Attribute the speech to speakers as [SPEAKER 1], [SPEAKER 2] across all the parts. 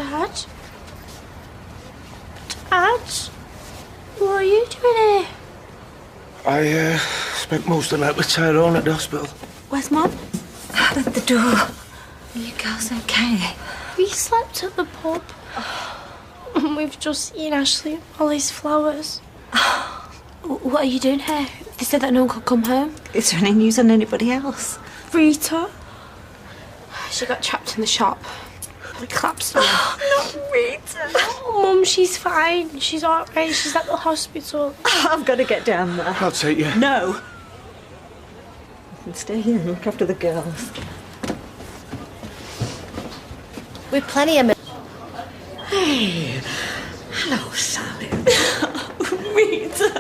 [SPEAKER 1] Dad? Dad? What are you doing here?
[SPEAKER 2] I spent most of the night with Tyrone at the hospital.
[SPEAKER 1] Where's Mum?
[SPEAKER 3] At the door. Are you girls okay?
[SPEAKER 1] We slept at the pub. And we've just seen Ashley and Molly's flowers. What are you doing here? They said that no one could come home.
[SPEAKER 3] Is there any news on anybody else?
[SPEAKER 1] Rita? She got trapped in the shop. We collapsed on her.
[SPEAKER 3] Not Rita.
[SPEAKER 1] Oh, Mum, she's fine. She's all right. She's at the hospital.
[SPEAKER 3] I've got to get down there.
[SPEAKER 2] I'll take you.
[SPEAKER 3] No. I can stay here and look after the girls.
[SPEAKER 1] We've plenty of...
[SPEAKER 3] Hey. Hello, Sally. Rita.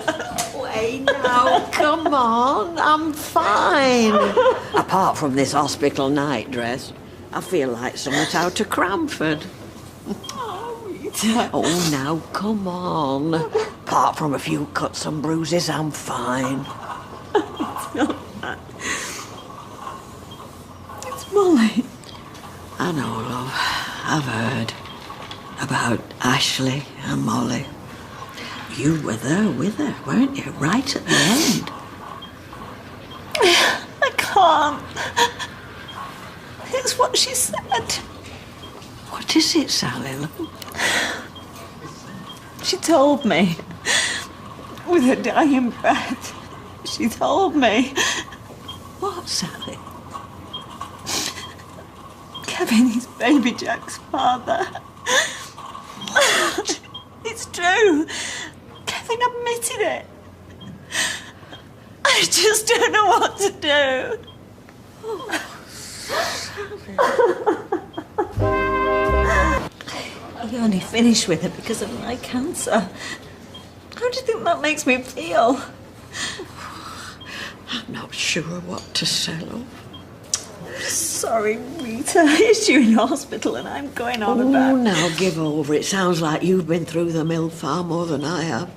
[SPEAKER 3] Wait now, come on. I'm fine. Apart from this hospital nightdress, I feel like someone's out to Cranford. Oh, Rita. Oh, now, come on. Apart from a few cuts and bruises, I'm fine. It's not that. It's Molly. I know, love. I've heard about Ashley and Molly. You were there with her, weren't you? Right at the end. I can't. It's what she said. What is it, Sally? She told me. With her dying breath. She told me. What, Sally? Kevin is Baby Jack's father. What? It's true. Kevin admitted it. I just don't know what to do. He only finished with it because of my cancer. How do you think that makes me feel? I'm not sure what to say, love. Sorry, Rita. It's you in hospital and I'm going on about... Oh, now give over. It sounds like you've been through the mill far more than I have.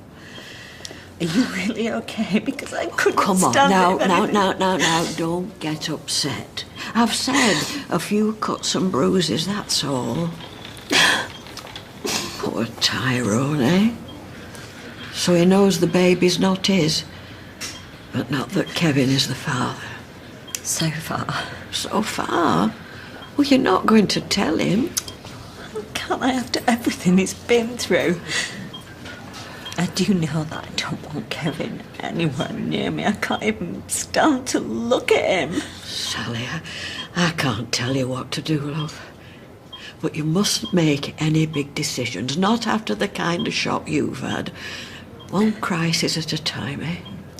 [SPEAKER 3] Are you really okay? Because I couldn't stand it. Now, don't get upset. I've said a few cuts and bruises, that's all. Poor Tyrone, eh? So he knows the baby's not his, but not that Kevin is the father. So far. So far? Well, you're not going to tell him. Can't I, after everything he's been through? I do know that I don't want Kevin anywhere near me. I can't even stand to look at him. Sally, I can't tell you what to do, love. But you mustn't make any big decisions, not after the kind of shock you've had. One crisis at a time, eh?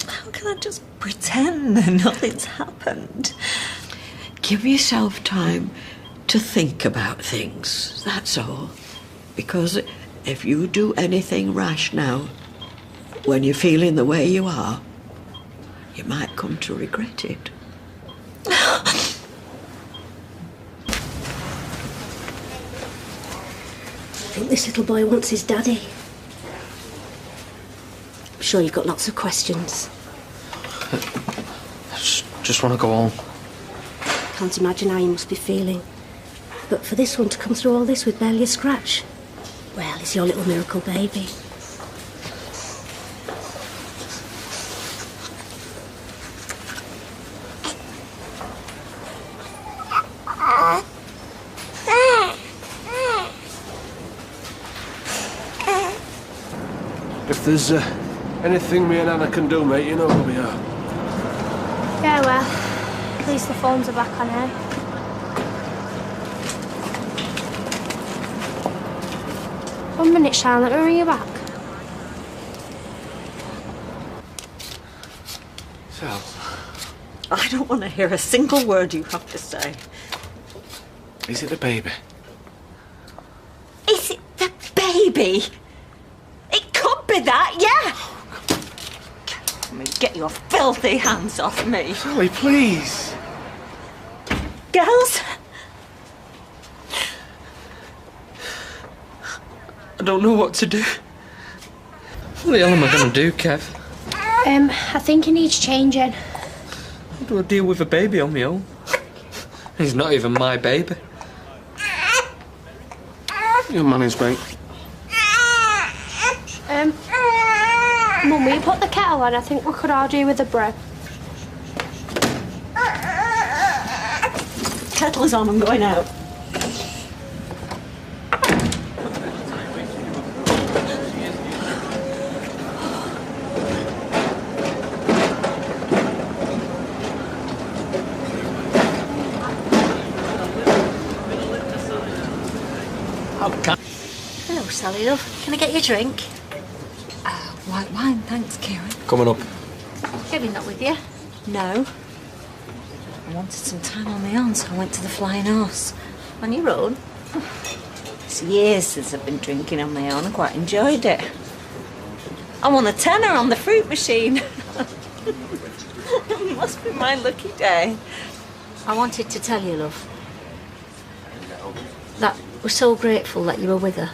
[SPEAKER 3] How can I just pretend that nothing's happened? Give yourself time to think about things, that's all. Because if you do anything rash now, when you're feeling the way you are, you might come to regret it.
[SPEAKER 1] I think this little boy wants his daddy. I'm sure you've got lots of questions.
[SPEAKER 2] I just want to go home.
[SPEAKER 1] Can't imagine how you must be feeling. But for this one to come through all this with barely a scratch, well, it's your little miracle baby.
[SPEAKER 2] If there's anything me and Anna can do, mate, you know where we are.
[SPEAKER 1] Yeah, well, at least the phones are back on here. One minute, Charlotte, let me ring you back.
[SPEAKER 2] Sal.
[SPEAKER 3] I don't want to hear a single word you have to say.
[SPEAKER 2] Is it the baby?
[SPEAKER 3] Is it the baby? It could be that, yeah. Let me get your filthy hands off me.
[SPEAKER 2] Sally, please.
[SPEAKER 3] Girls?
[SPEAKER 4] I don't know what to do. What the hell am I going to do, Kev?
[SPEAKER 1] I think he needs changing.
[SPEAKER 4] How do I deal with a baby on my own? He's not even my baby.
[SPEAKER 2] Your manners, mate.
[SPEAKER 1] Mum, will you put the kettle on? I think we could all do with a bread.
[SPEAKER 3] Kettle's on, I'm going out.
[SPEAKER 5] Hello, Sally, love. Can I get you a drink?
[SPEAKER 3] White wine, thanks, Kieran.
[SPEAKER 4] Coming up.
[SPEAKER 5] Kevin not with you?
[SPEAKER 3] No. I wanted some time on my own, so I went to the Flying Horse.
[SPEAKER 5] On your own?
[SPEAKER 3] It's years since I've been drinking on my own. I quite enjoyed it. I won a tenner on the fruit machine. It must be my lucky day.
[SPEAKER 5] I wanted to tell you, love, that we're so grateful that you were with her.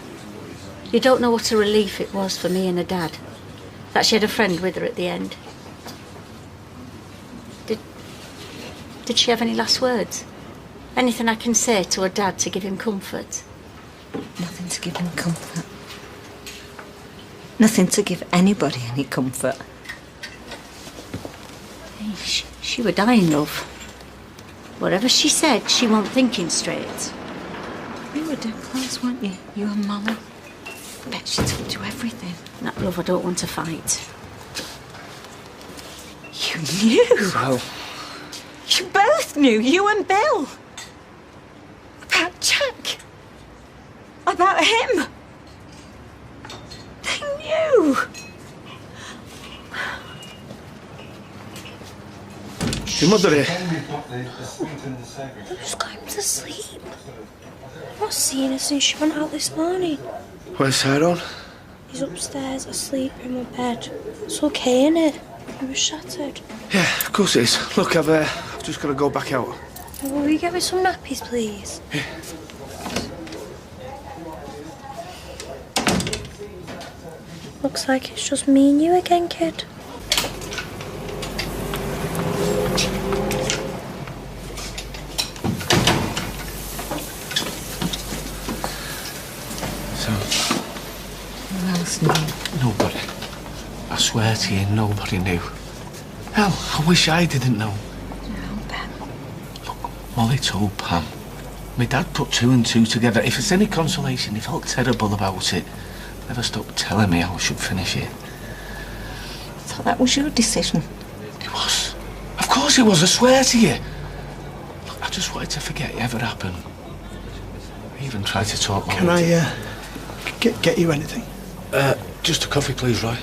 [SPEAKER 5] You don't know what a relief it was for me and her dad, that she had a friend with her at the end. Did she have any last words? Anything I can say to her dad to give him comfort?
[SPEAKER 3] Nothing to give him comfort. Nothing to give anybody any comfort.
[SPEAKER 5] Hey, she were dying, love. Whatever she said, she wasn't thinking straight.
[SPEAKER 3] You were dead close, weren't you? You and Mama. I bet she told you everything.
[SPEAKER 5] No, love, I don't want to fight.
[SPEAKER 3] You knew?
[SPEAKER 2] So?
[SPEAKER 3] You both knew, you and Bill. About Jack. About him. They knew.
[SPEAKER 2] Your mother here?
[SPEAKER 1] Who's going to sleep? I've not seen her since she went out this morning.
[SPEAKER 2] Where's Tyrone?
[SPEAKER 1] He's upstairs asleep in my bed. It's okay, innit? He was shattered.
[SPEAKER 2] Yeah, of course it is. Look, I've just got to go back out.
[SPEAKER 1] Will you get me some nappies, please?
[SPEAKER 2] Yeah.
[SPEAKER 1] Looks like it's just me and you again, kid.
[SPEAKER 2] So,
[SPEAKER 3] Who else knew?
[SPEAKER 2] nobody. I swear to you, nobody knew. Hell, I wish I didn't know.
[SPEAKER 3] No, Ben.
[SPEAKER 2] Look, Molly told Pam. My dad put two and two together. If it's any consolation, he felt terrible about it. Never stopped telling me how I should finish it.
[SPEAKER 3] So that was your decision.
[SPEAKER 2] It was. Of course it was, I swear to you. Look, I just wanted to forget it ever happened. I even tried to talk more.
[SPEAKER 6] Can I, get you anything?
[SPEAKER 2] Just a coffee, please, Roy.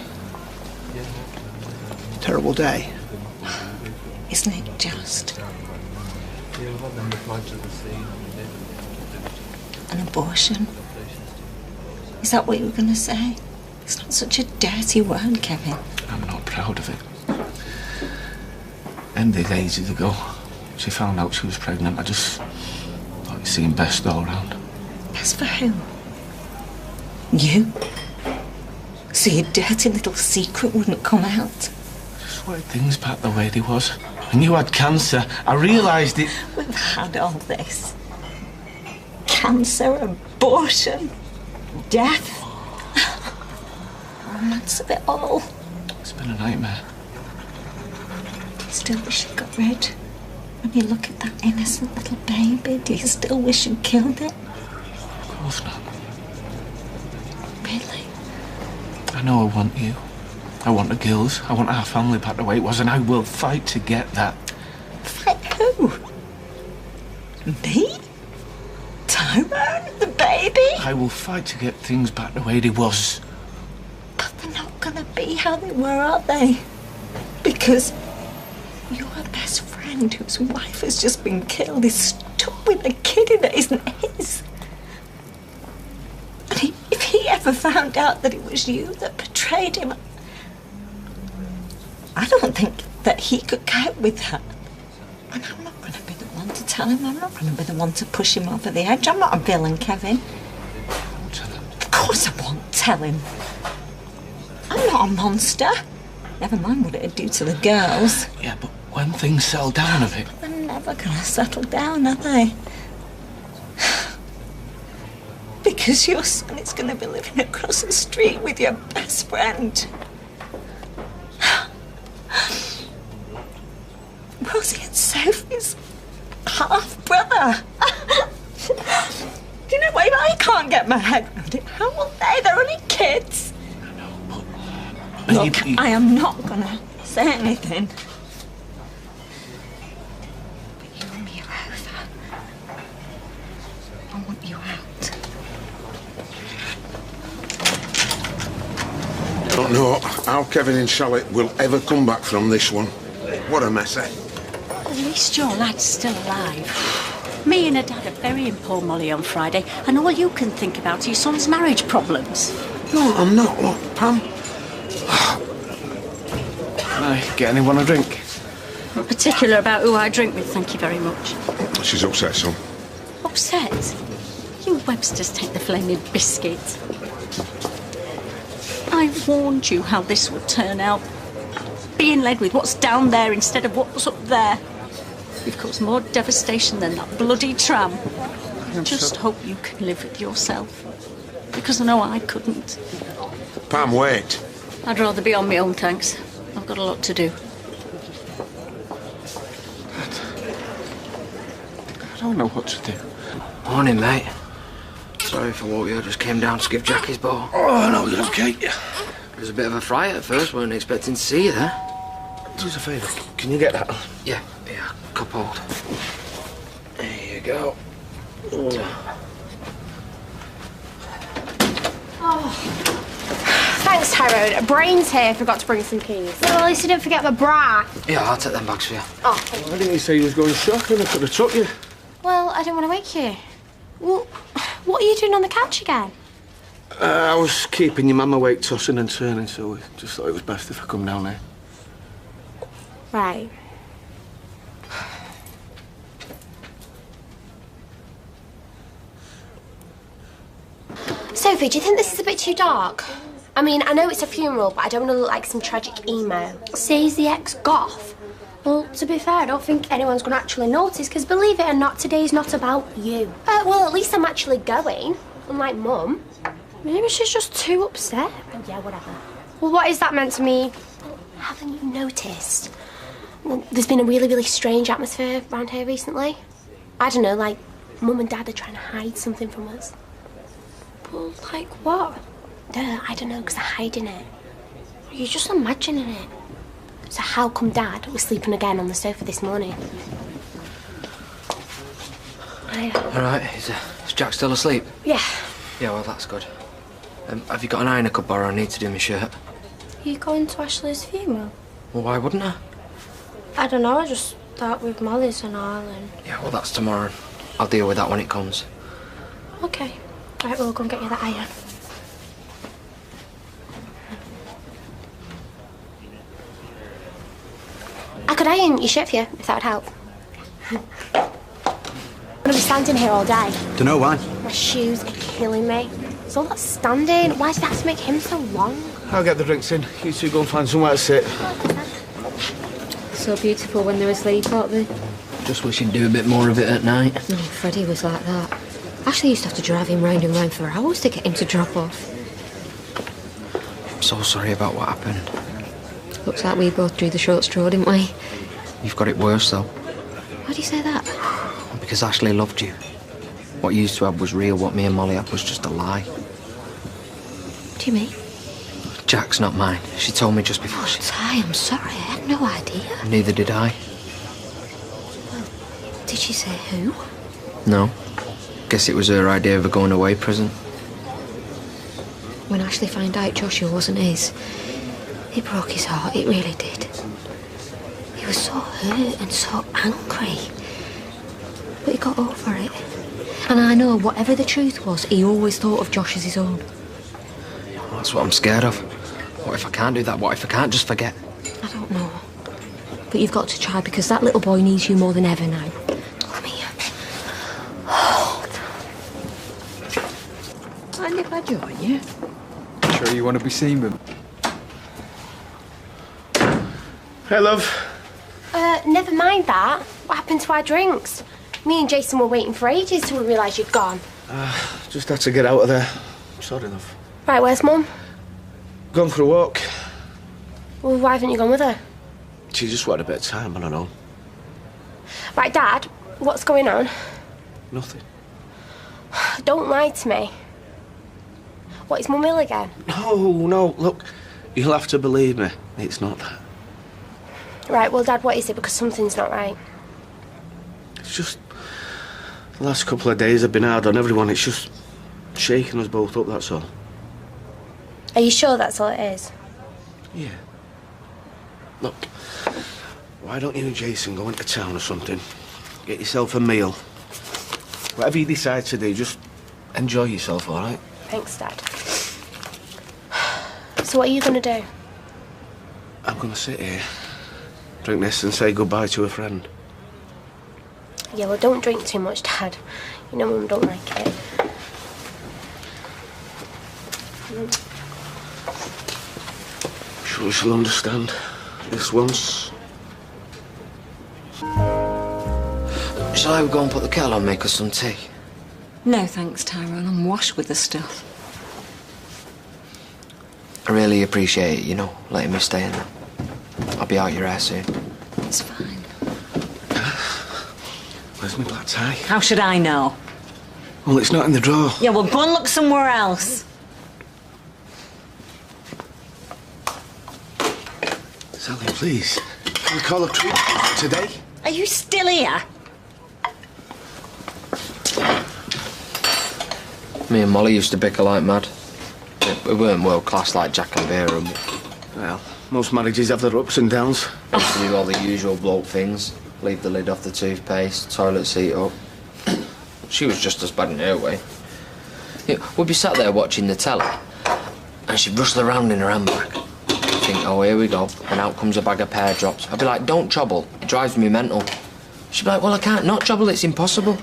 [SPEAKER 6] Terrible day.
[SPEAKER 3] Isn't it just? An abortion? Is that what you were going to say? It's not such a dirty word, Kevin.
[SPEAKER 2] I'm not proud of it. Ended ages ago. She found out she was pregnant. I just thought it seemed best all round.
[SPEAKER 3] Best for who? You? So your dirty little secret wouldn't come out?
[SPEAKER 2] I just wanted things back the way they was. When you had cancer, I realised it.
[SPEAKER 3] We've had all this. Cancer, abortion, death. Romance of it all.
[SPEAKER 2] It's been a nightmare.
[SPEAKER 3] You still wish you got rid? When you look at that innocent little baby, do you still wish you'd killed it?
[SPEAKER 2] Of course not.
[SPEAKER 3] Really?
[SPEAKER 2] I know I want you. I want the girls. I want our family back the way it was, and I will fight to get that.
[SPEAKER 3] Fight who? Me? Tyrone? The baby?
[SPEAKER 2] I will fight to get things back the way they was.
[SPEAKER 3] But they're not gonna be how they were, are they? Because your best friend, whose wife has just been killed, is stuck with a kid that isn't his. And if he ever found out that it was you that betrayed him, I don't think that he could cope with that. And I'm not going to be the one to tell him. I'm not going to be the one to push him over the edge. I'm not a villain, Kevin.
[SPEAKER 2] Don't tell him.
[SPEAKER 3] Of course I won't tell him. I'm not a monster. Never mind what it'd do to the girls.
[SPEAKER 2] Yeah, but when things settle down a bit.
[SPEAKER 3] They're never going to settle down, are they? because your son is going to be living across the street with your best friend. Rosie and Sophie's half-brother. Do you know what? I can't get my head around it. How will they? They're only kids. Look, I am not going to say anything. But you and me are over. I want you out.
[SPEAKER 7] I don't know how Kevin and Charlotte will ever come back from this one. What a mess, eh?
[SPEAKER 5] At least your lad's still alive. Me and her dad are burying poor Molly on Friday, and all you can think about are your son's marriage problems.
[SPEAKER 7] No, I'm not. Look, Pam.
[SPEAKER 2] Can I get anyone a drink?
[SPEAKER 5] Not particular about who I drink with, thank you very much.
[SPEAKER 7] She's upset, son.
[SPEAKER 5] Upset? You Websters take the flaming biscuit. I warned you how this would turn out. Being led with what's down there instead of what's up there. You've caused more devastation than that bloody tram. Just hope you can live with yourself. Because I know I couldn't.
[SPEAKER 7] Pam, wait.
[SPEAKER 5] I'd rather be on my own, thanks. I've got a lot to do.
[SPEAKER 2] I don't know what to do.
[SPEAKER 4] Morning, mate. Sorry if I woke you. I just came down to give Jack his ball.
[SPEAKER 2] Oh, no, you're okay.
[SPEAKER 4] It was a bit of a fright at first. Weren't expecting to see you there.
[SPEAKER 2] Do us a favour. Can you get that?
[SPEAKER 4] Yeah, cup hold. There you go.
[SPEAKER 1] Thanks, Tyrone. Brain's here. Forgot to bring some keys. Well, at least you didn't forget the bra.
[SPEAKER 4] Yeah, I'll take them bags for you.
[SPEAKER 1] Oh.
[SPEAKER 2] Why didn't you say you was going shopping? I could have took you.
[SPEAKER 1] Well, I didn't want to wake you. Well, what are you doing on the couch again?
[SPEAKER 2] I was keeping your mum awake, tossing and turning, so we just thought it was best if I come down there.
[SPEAKER 1] Right. Sophie, do you think this is a bit too dark? I mean, I know it's a funeral, but I don't want to look like some tragic emo. Says the ex-goth. Well, to be fair, I don't think anyone's going to actually notice, because believe it or not, today's not about you. Well, at least I'm actually going, unlike Mum. Maybe she's just too upset. Oh, yeah, whatever. Well, what is that meant to mean? Haven't you noticed? Well, there's been a really, really strange atmosphere around here recently. I don't know, like Mum and Dad are trying to hide something from us. Well, like what? I don't know, because they're hiding it. You're just imagining it. So how come Dad was sleeping again on the sofa this morning?
[SPEAKER 4] All right, is Jack still asleep?
[SPEAKER 1] Yeah.
[SPEAKER 4] Yeah, well, that's good. Have you got an iron I could borrow? I need to do my shirt.
[SPEAKER 1] Are you going to Ashley's funeral?
[SPEAKER 4] Well, why wouldn't I?
[SPEAKER 1] I don't know, I just thought with Molly's and all and...
[SPEAKER 4] Yeah, well, that's tomorrow. I'll deal with that when it comes.
[SPEAKER 1] Okay. Right, we'll go and get you that iron. I could iron your shirt for you, if that would help. I'm going to be standing here all day.
[SPEAKER 6] Dunno why.
[SPEAKER 1] My shoes are killing me. It's all that standing. Why did that have to make him so long?
[SPEAKER 2] I'll get the drinks in. You two go and find somewhere to sit.
[SPEAKER 8] So beautiful when they were asleep, aren't they?
[SPEAKER 4] Just wish he'd do a bit more of it at night.
[SPEAKER 8] No, Freddie was like that. Ashley used to have to drive him round and round for hours to get him to drop off.
[SPEAKER 4] I'm so sorry about what happened.
[SPEAKER 8] Looks like we both drew the short straw, didn't we?
[SPEAKER 4] You've got it worse, though.
[SPEAKER 8] Why do you say that?
[SPEAKER 4] Because Ashley loved you. What you used to have was real. What me and Molly had was just a lie.
[SPEAKER 8] What do you mean?
[SPEAKER 4] Jack's not mine. She told me just before she...
[SPEAKER 8] Ty, I'm sorry. I had no idea.
[SPEAKER 4] Neither did I.
[SPEAKER 8] Did she say who?
[SPEAKER 4] No. Guess it was her idea of a going away present.
[SPEAKER 8] When Ashley found out Joshua wasn't his, it broke his heart. It really did. He was so hurt and so angry. But he got over it. And I know whatever the truth was, he always thought of Josh as his own.
[SPEAKER 4] That's what I'm scared of. What if I can't do that? What if I can't just forget?
[SPEAKER 8] I don't know. But you've got to try, because that little boy needs you more than ever now. Come here.
[SPEAKER 3] Mind if I join you?
[SPEAKER 9] Sure you want to be seen with me?
[SPEAKER 2] Hey, love.
[SPEAKER 1] Never mind that. What happened to our drinks? Me and Jason were waiting for ages till we realised you'd gone.
[SPEAKER 2] Just had to get out of there. Sorry, love.
[SPEAKER 1] Right, where's Mum?
[SPEAKER 2] Gone for a walk.
[SPEAKER 1] Well, why haven't you gone with her?
[SPEAKER 2] She just wanted a bit of time, I don't know.
[SPEAKER 1] Right, Dad, what's going on?
[SPEAKER 2] Nothing.
[SPEAKER 1] Don't lie to me. What, is Mum ill again?
[SPEAKER 2] No, look. You'll have to believe me. It's not that.
[SPEAKER 1] Right, well, Dad, what is it? Because something's not right.
[SPEAKER 2] It's just... The last couple of days have been hard on everyone. It's just shaking us both up, that's all.
[SPEAKER 1] Are you sure that's all it is?
[SPEAKER 2] Yeah. Look, why don't you and Jason go into town or something? Get yourself a meal. Whatever you decide to do, just enjoy yourself, all right?
[SPEAKER 1] Thanks, Dad. So what are you going to do?
[SPEAKER 2] I'm going to sit here, drink this and say goodbye to a friend.
[SPEAKER 1] Yeah, well, don't drink too much, Dad. You know Mum don't like it.
[SPEAKER 2] Sure she'll understand. This once.
[SPEAKER 10] Shall I go and put the kettle on, make us some tea?
[SPEAKER 5] No, thanks, Tyrone. I'm washed with the stuff.
[SPEAKER 10] I really appreciate it, you know, letting me stay in there. I'll be out your hair soon.
[SPEAKER 5] It's fine.
[SPEAKER 2] Where's my black tie?
[SPEAKER 5] How should I know?
[SPEAKER 2] Well, it's not in the drawer.
[SPEAKER 5] Yeah, well, go and look somewhere else.
[SPEAKER 2] Sally, please. Can we call a treat today?
[SPEAKER 5] Are you still here?
[SPEAKER 10] Me and Molly used to bicker like mad. We weren't world class like Jack and Vera.
[SPEAKER 2] Well, most marriages have their ups and downs.
[SPEAKER 10] We used to do all the usual bloke things. Leave the lid off the toothpaste, toilet seat up. She was just as bad in her way. Yeah, we'd be sat there watching the telly, and she'd rustle around in her handbag. Think, oh, here we go, and out comes a bag of pear drops. I'd be like, don't trouble, it drives me mental. She'd be like, well, I can't not trouble, it's impossible.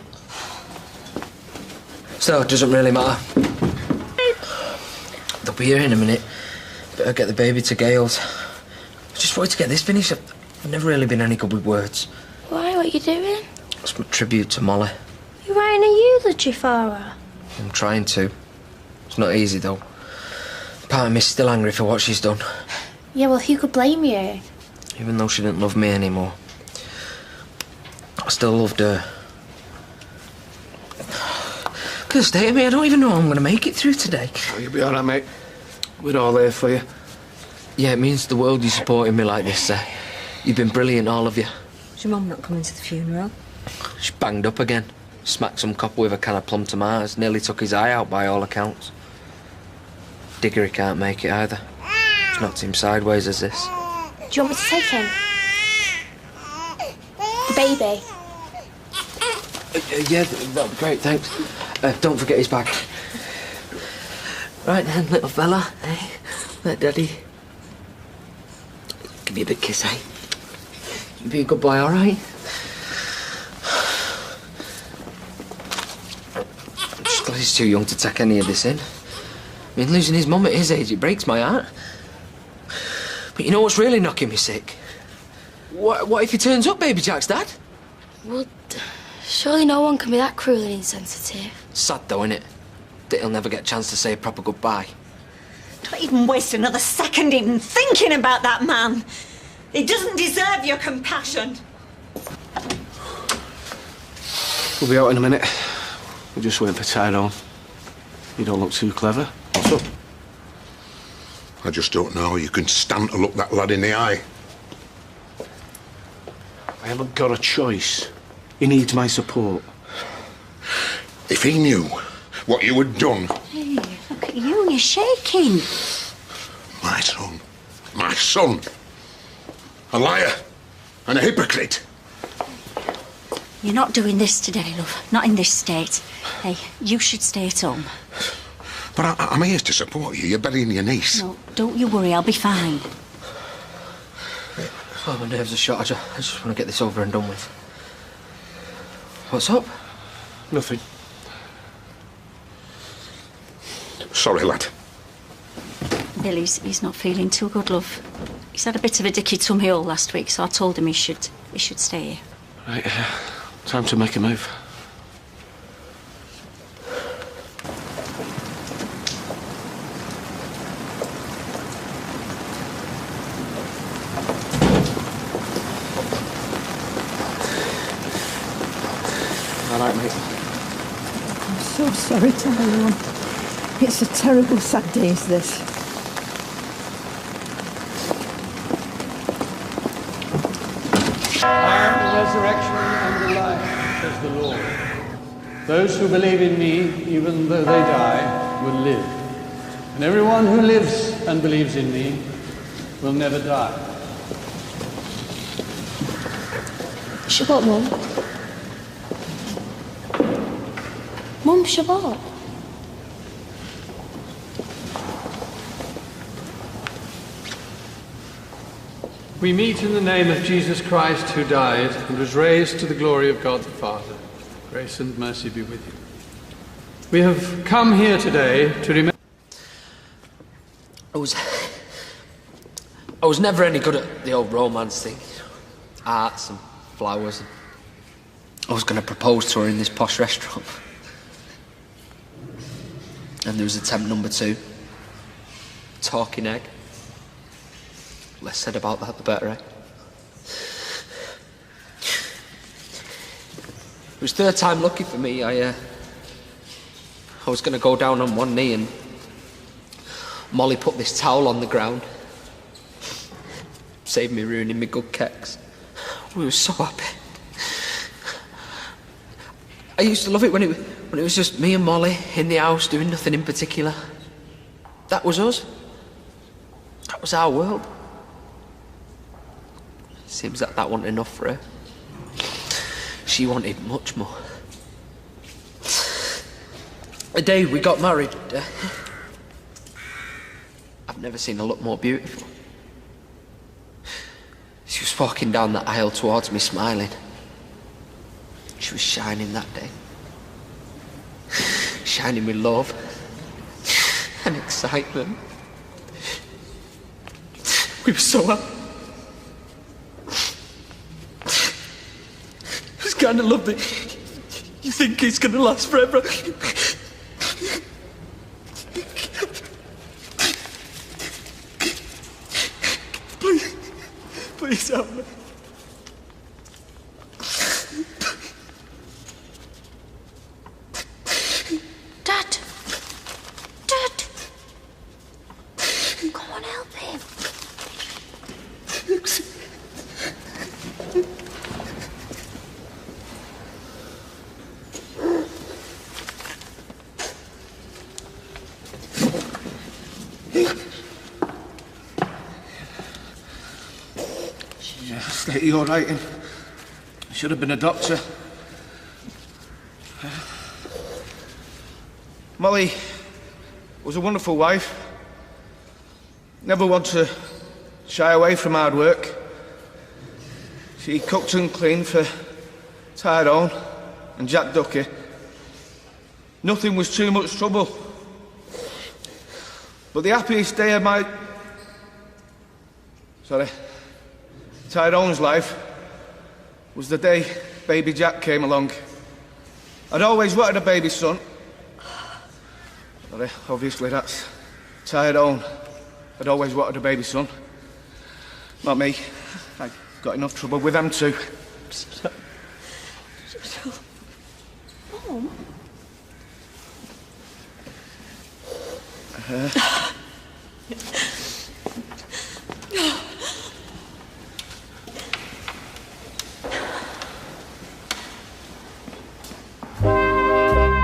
[SPEAKER 10] So, it doesn't really matter. They'll be here in a minute. Better get the baby to Gale's. I just wanted to get this finished. I've never really been any good with words.
[SPEAKER 8] Why? What are you doing?
[SPEAKER 10] It's my tribute to Molly.
[SPEAKER 8] You're writing a eulogy for her?
[SPEAKER 10] I'm trying to. It's not easy, though. Part of me's still angry for what she's done.
[SPEAKER 8] Yeah, well, who could blame you?
[SPEAKER 10] Even though she didn't love me anymore. I still loved her. Look at the state of me, I don't even know how I'm going to make it through today.
[SPEAKER 2] Oh, you'll be all right, mate. We're all there for you.
[SPEAKER 10] Yeah, it means the world you supporting me like this, You've been brilliant, all of you.
[SPEAKER 5] Is your mum not coming to the funeral?
[SPEAKER 10] She banged up again. Smacked some copper with a can of plum tomatoes. Nearly took his eye out by all accounts. Diggory can't make it either. It's knocked him sideways as this.
[SPEAKER 1] Do you want me to take him? The baby?
[SPEAKER 10] Yeah, that'd be great, thanks. Don't forget his bag. Right then, little fella. Hey, let Daddy give you a big kiss, eh? You be a good boy, all right? I'm just glad he's too young to take any of this in. I mean, losing his mum at his age, it breaks my heart. But you know what's really knocking me sick? What if he turns up, Baby Jack's dad?
[SPEAKER 8] Well, surely no one can be that cruel and insensitive.
[SPEAKER 10] Sad though, innit? That he'll never get a chance to say a proper goodbye.
[SPEAKER 5] Don't even waste another second even thinking about that man. He doesn't deserve your compassion.
[SPEAKER 2] We'll be out in a minute. We're just waiting for Tyrone. You don't look too clever. What's up?
[SPEAKER 7] I just don't know how you can stand to look that lad in the eye.
[SPEAKER 2] I haven't got a choice. He needs my support.
[SPEAKER 7] If he knew what you had done...
[SPEAKER 5] Hey, look at you, you're shaking.
[SPEAKER 7] My son. My son. A liar. And a hypocrite.
[SPEAKER 5] You're not doing this today, love. Not in this state. Hey, you should stay at home.
[SPEAKER 7] But I'm here to support you. You're burying your niece.
[SPEAKER 5] No, don't you worry, I'll be fine.
[SPEAKER 10] Oh, my nerves are shot. I just want to get this over and done with. What's up?
[SPEAKER 2] Nothing.
[SPEAKER 7] Sorry, lad.
[SPEAKER 5] Billy's he's not feeling too good, love. He's had a bit of a dicky tummy all last week, so I told him he should stay here.
[SPEAKER 2] Right, Time to make a move. All right, mate.
[SPEAKER 11] I'm so sorry, Tyrone. It's a terrible, sad day, is this?
[SPEAKER 12] I am the resurrection and the life, says the Lord. Those who believe in me, even though they die, will live. And everyone who lives and believes in me will never die.
[SPEAKER 1] Shabbat, Mum. Mum, Shabbat.
[SPEAKER 12] We meet in the name of Jesus Christ, who died and was raised to the glory of God the Father. Grace and mercy be with you. We have come here today to remember...
[SPEAKER 10] I was never any good at the old romance thing. Arts and flowers. I was going to propose to her in this posh restaurant. And there was attempt number 2. Talking egg. Less said about that, the better, eh? It was third time lucky for me. I was going to go down on one knee and Molly put this towel on the ground. Saved me ruining my good kecks. We were so happy. I used to love it when it was just me and Molly in the house doing nothing in particular. That was us. That was our world. Seems that wasn't enough for her. She wanted much more. The day we got married, I've never seen her look more beautiful. She was walking down the aisle towards me, smiling. She was shining that day. Shining with love and excitement. We were so happy. It's kind of love that you think it's going to last forever. Please help me.
[SPEAKER 1] Dad! Dad! Come on, help him.
[SPEAKER 2] State of your writing. I should have been a doctor. Molly was a wonderful wife. Never one to shy away from hard work. She cooked and cleaned for Tyrone and Jack Ducky. Nothing was too much trouble. But the happiest day of Tyrone's life was the day baby Jack came along. I'd always wanted a baby son. Obviously that's Tyrone. I'd always wanted a baby son. Not me. I got enough trouble with them too.
[SPEAKER 11] Mum?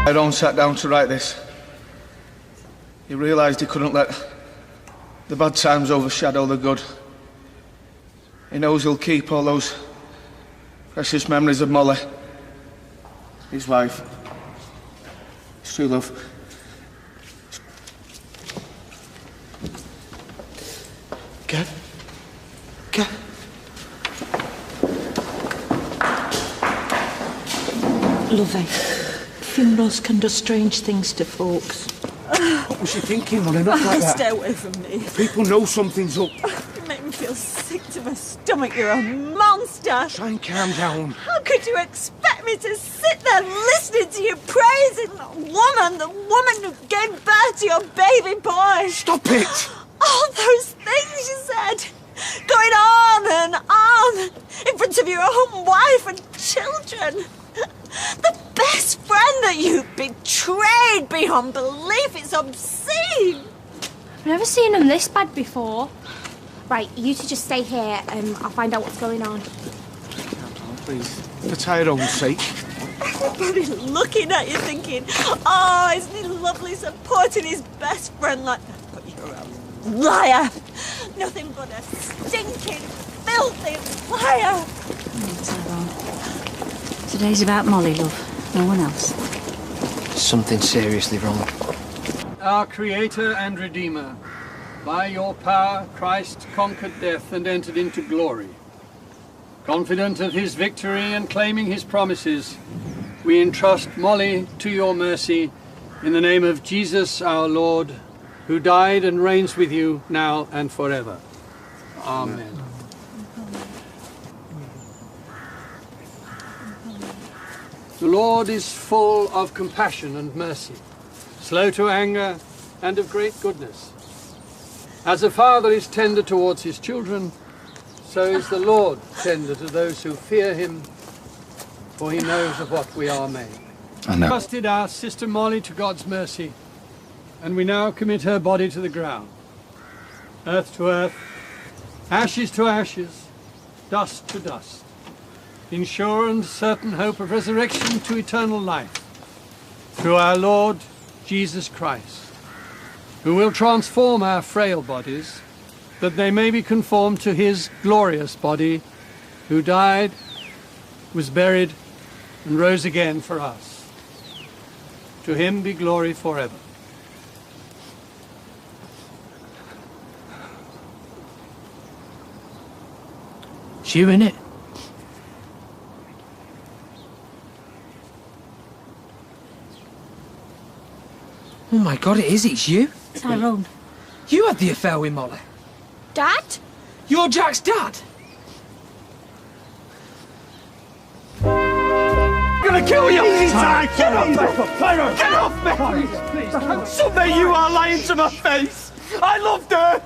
[SPEAKER 2] Tyrone sat down to write this. He realised he couldn't let the bad times overshadow the good. He knows he'll keep all those precious memories of Molly, his wife, his true love. Kev?
[SPEAKER 11] Lovey, funerals can do strange things to folks.
[SPEAKER 2] What was she thinking, Molly? Not like that.
[SPEAKER 11] Stay away from me.
[SPEAKER 2] People know something's up.
[SPEAKER 11] You make me feel sick to my stomach. You're a monster.
[SPEAKER 2] Try and calm down.
[SPEAKER 11] How could you expect
[SPEAKER 5] expect me to sit there listening to you praising the woman who gave birth to your baby boy?
[SPEAKER 2] Stop it!
[SPEAKER 5] All those things you said, going on and on in front of your own wife and children. The best friend that you betrayed beyond belief. It's obscene.
[SPEAKER 1] I've never seen him this bad before. Right, you two just stay here and I'll find out what's going on.
[SPEAKER 2] Please, for Tyrone's sake.
[SPEAKER 5] Everybody looking at you thinking, oh, isn't he lovely supporting his best friend like that? But you're a liar. Nothing but a stinking, filthy liar. Today's about Molly, love. No one else.
[SPEAKER 10] Something seriously wrong.
[SPEAKER 12] Our Creator and Redeemer, by your power, Christ conquered death and entered into glory. Confident of his victory and claiming his promises, we entrust Molly to your mercy in the name of Jesus our Lord, who died and reigns with you now and forever. Amen. The Lord is full of compassion and mercy, slow to anger, and of great goodness. As a father is tender towards his children, so is the Lord tender to those who fear him, for he knows of what we are made.
[SPEAKER 9] I know.
[SPEAKER 12] Trusted our sister Molly to God's mercy, and we now commit her body to the ground. Earth to earth, ashes to ashes, dust to dust, in sure and certain hope of resurrection to eternal life, through our Lord Jesus Christ, who will transform our frail bodies, that they may be conformed to his glorious body, who died, was buried, and rose again for us. To him be glory forever.
[SPEAKER 4] It's you, innit? Oh my God, it is, it's you.
[SPEAKER 5] Tyrone.
[SPEAKER 4] You had the affair with Molly.
[SPEAKER 1] Dad?
[SPEAKER 4] You're Jack's dad.
[SPEAKER 13] I'm gonna kill you! Easy, Ty! Get off me! Get off me! Please. Someday you are lying to my face! I loved her!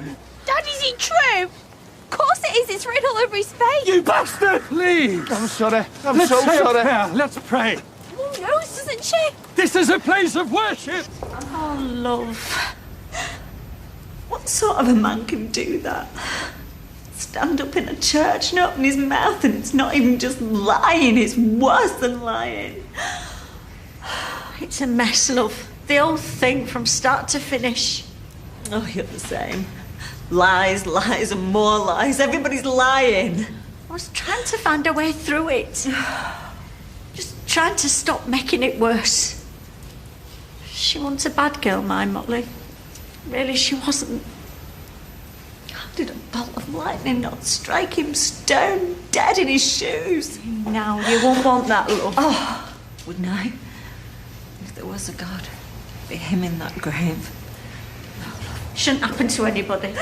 [SPEAKER 1] Dad, is it true? Of course it is, it's written all over his face.
[SPEAKER 13] You bastard!
[SPEAKER 12] Please!
[SPEAKER 2] I'm sorry. I'm
[SPEAKER 12] Let's
[SPEAKER 2] so
[SPEAKER 12] say a
[SPEAKER 2] sorry.
[SPEAKER 12] prayer. Let's pray.
[SPEAKER 1] Oh, no, doesn't she?
[SPEAKER 12] This is a place of worship.
[SPEAKER 5] Oh, love. What sort of a man can do that? Stand up in a church and open his mouth, and it's not even just lying, it's worse than lying. It's a mess, love. The whole thing from start to finish. Oh, you're the same. Lies, lies, and more lies. Everybody's lying. I was trying to find a way through it. Just trying to stop making it worse. She wasn't a bad girl, my Molly. Really, she wasn't. How did a bolt of lightning not strike him stone dead in his shoes? Now, you won't want that, love. Oh, wouldn't I? If there was a God, it'd be him in that grave. No, love. Shouldn't happen to anybody.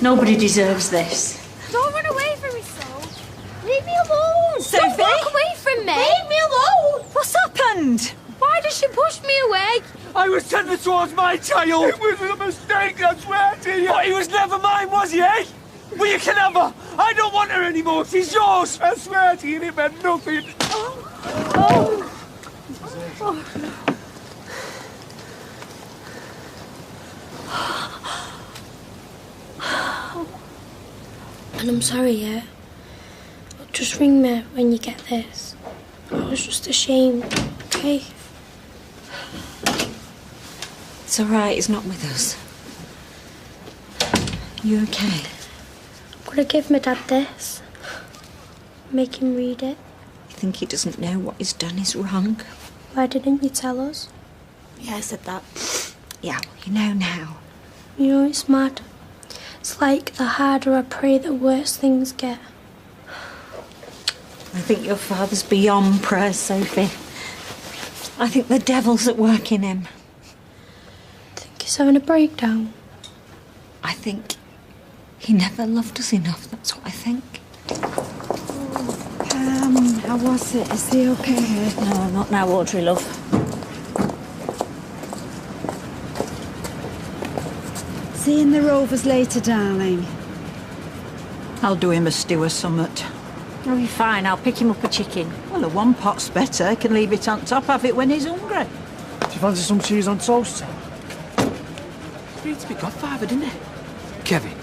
[SPEAKER 5] Nobody deserves this.
[SPEAKER 1] Don't run away from me, so. Leave me alone.
[SPEAKER 5] Sophie?
[SPEAKER 1] Don't walk away from me.
[SPEAKER 5] Leave me alone. What's happened?
[SPEAKER 1] Why does she push me away?
[SPEAKER 13] I was tender towards my child! It was a mistake, I swear to you! But he was never mine, was he, eh? Well, you can have her! I don't want her anymore, she's yours! I swear to you, it meant nothing!
[SPEAKER 1] And I'm sorry, yeah? Just ring me when you get this. I was just ashamed, okay?
[SPEAKER 5] It's all right, he's not with us. You okay?
[SPEAKER 1] I'm gonna give my dad this. Make him read it.
[SPEAKER 5] You think he doesn't know what he's done is wrong?
[SPEAKER 1] Why didn't you tell us?
[SPEAKER 5] Yeah, I said that. Yeah, well, you know now.
[SPEAKER 1] You know, it's mad. It's like the harder I pray, the worse things get.
[SPEAKER 5] I think your father's beyond prayer, Sophie. I think the devil's at work in him.
[SPEAKER 1] He's having a breakdown.
[SPEAKER 5] I think he never loved us enough, that's what I think.
[SPEAKER 11] How was it? Is he okay?
[SPEAKER 5] No, not now, Audrey, love.
[SPEAKER 11] See you in the Rovers later, darling.
[SPEAKER 14] I'll do him a stew or summat.
[SPEAKER 5] Oh, you're fine. I'll pick him up a chicken.
[SPEAKER 14] Well, a one pot's better. He can leave it on top, have it when he's hungry.
[SPEAKER 13] Do you fancy some cheese on toast, Sam?
[SPEAKER 4] He needs to be godfather, didn't he? Kevin,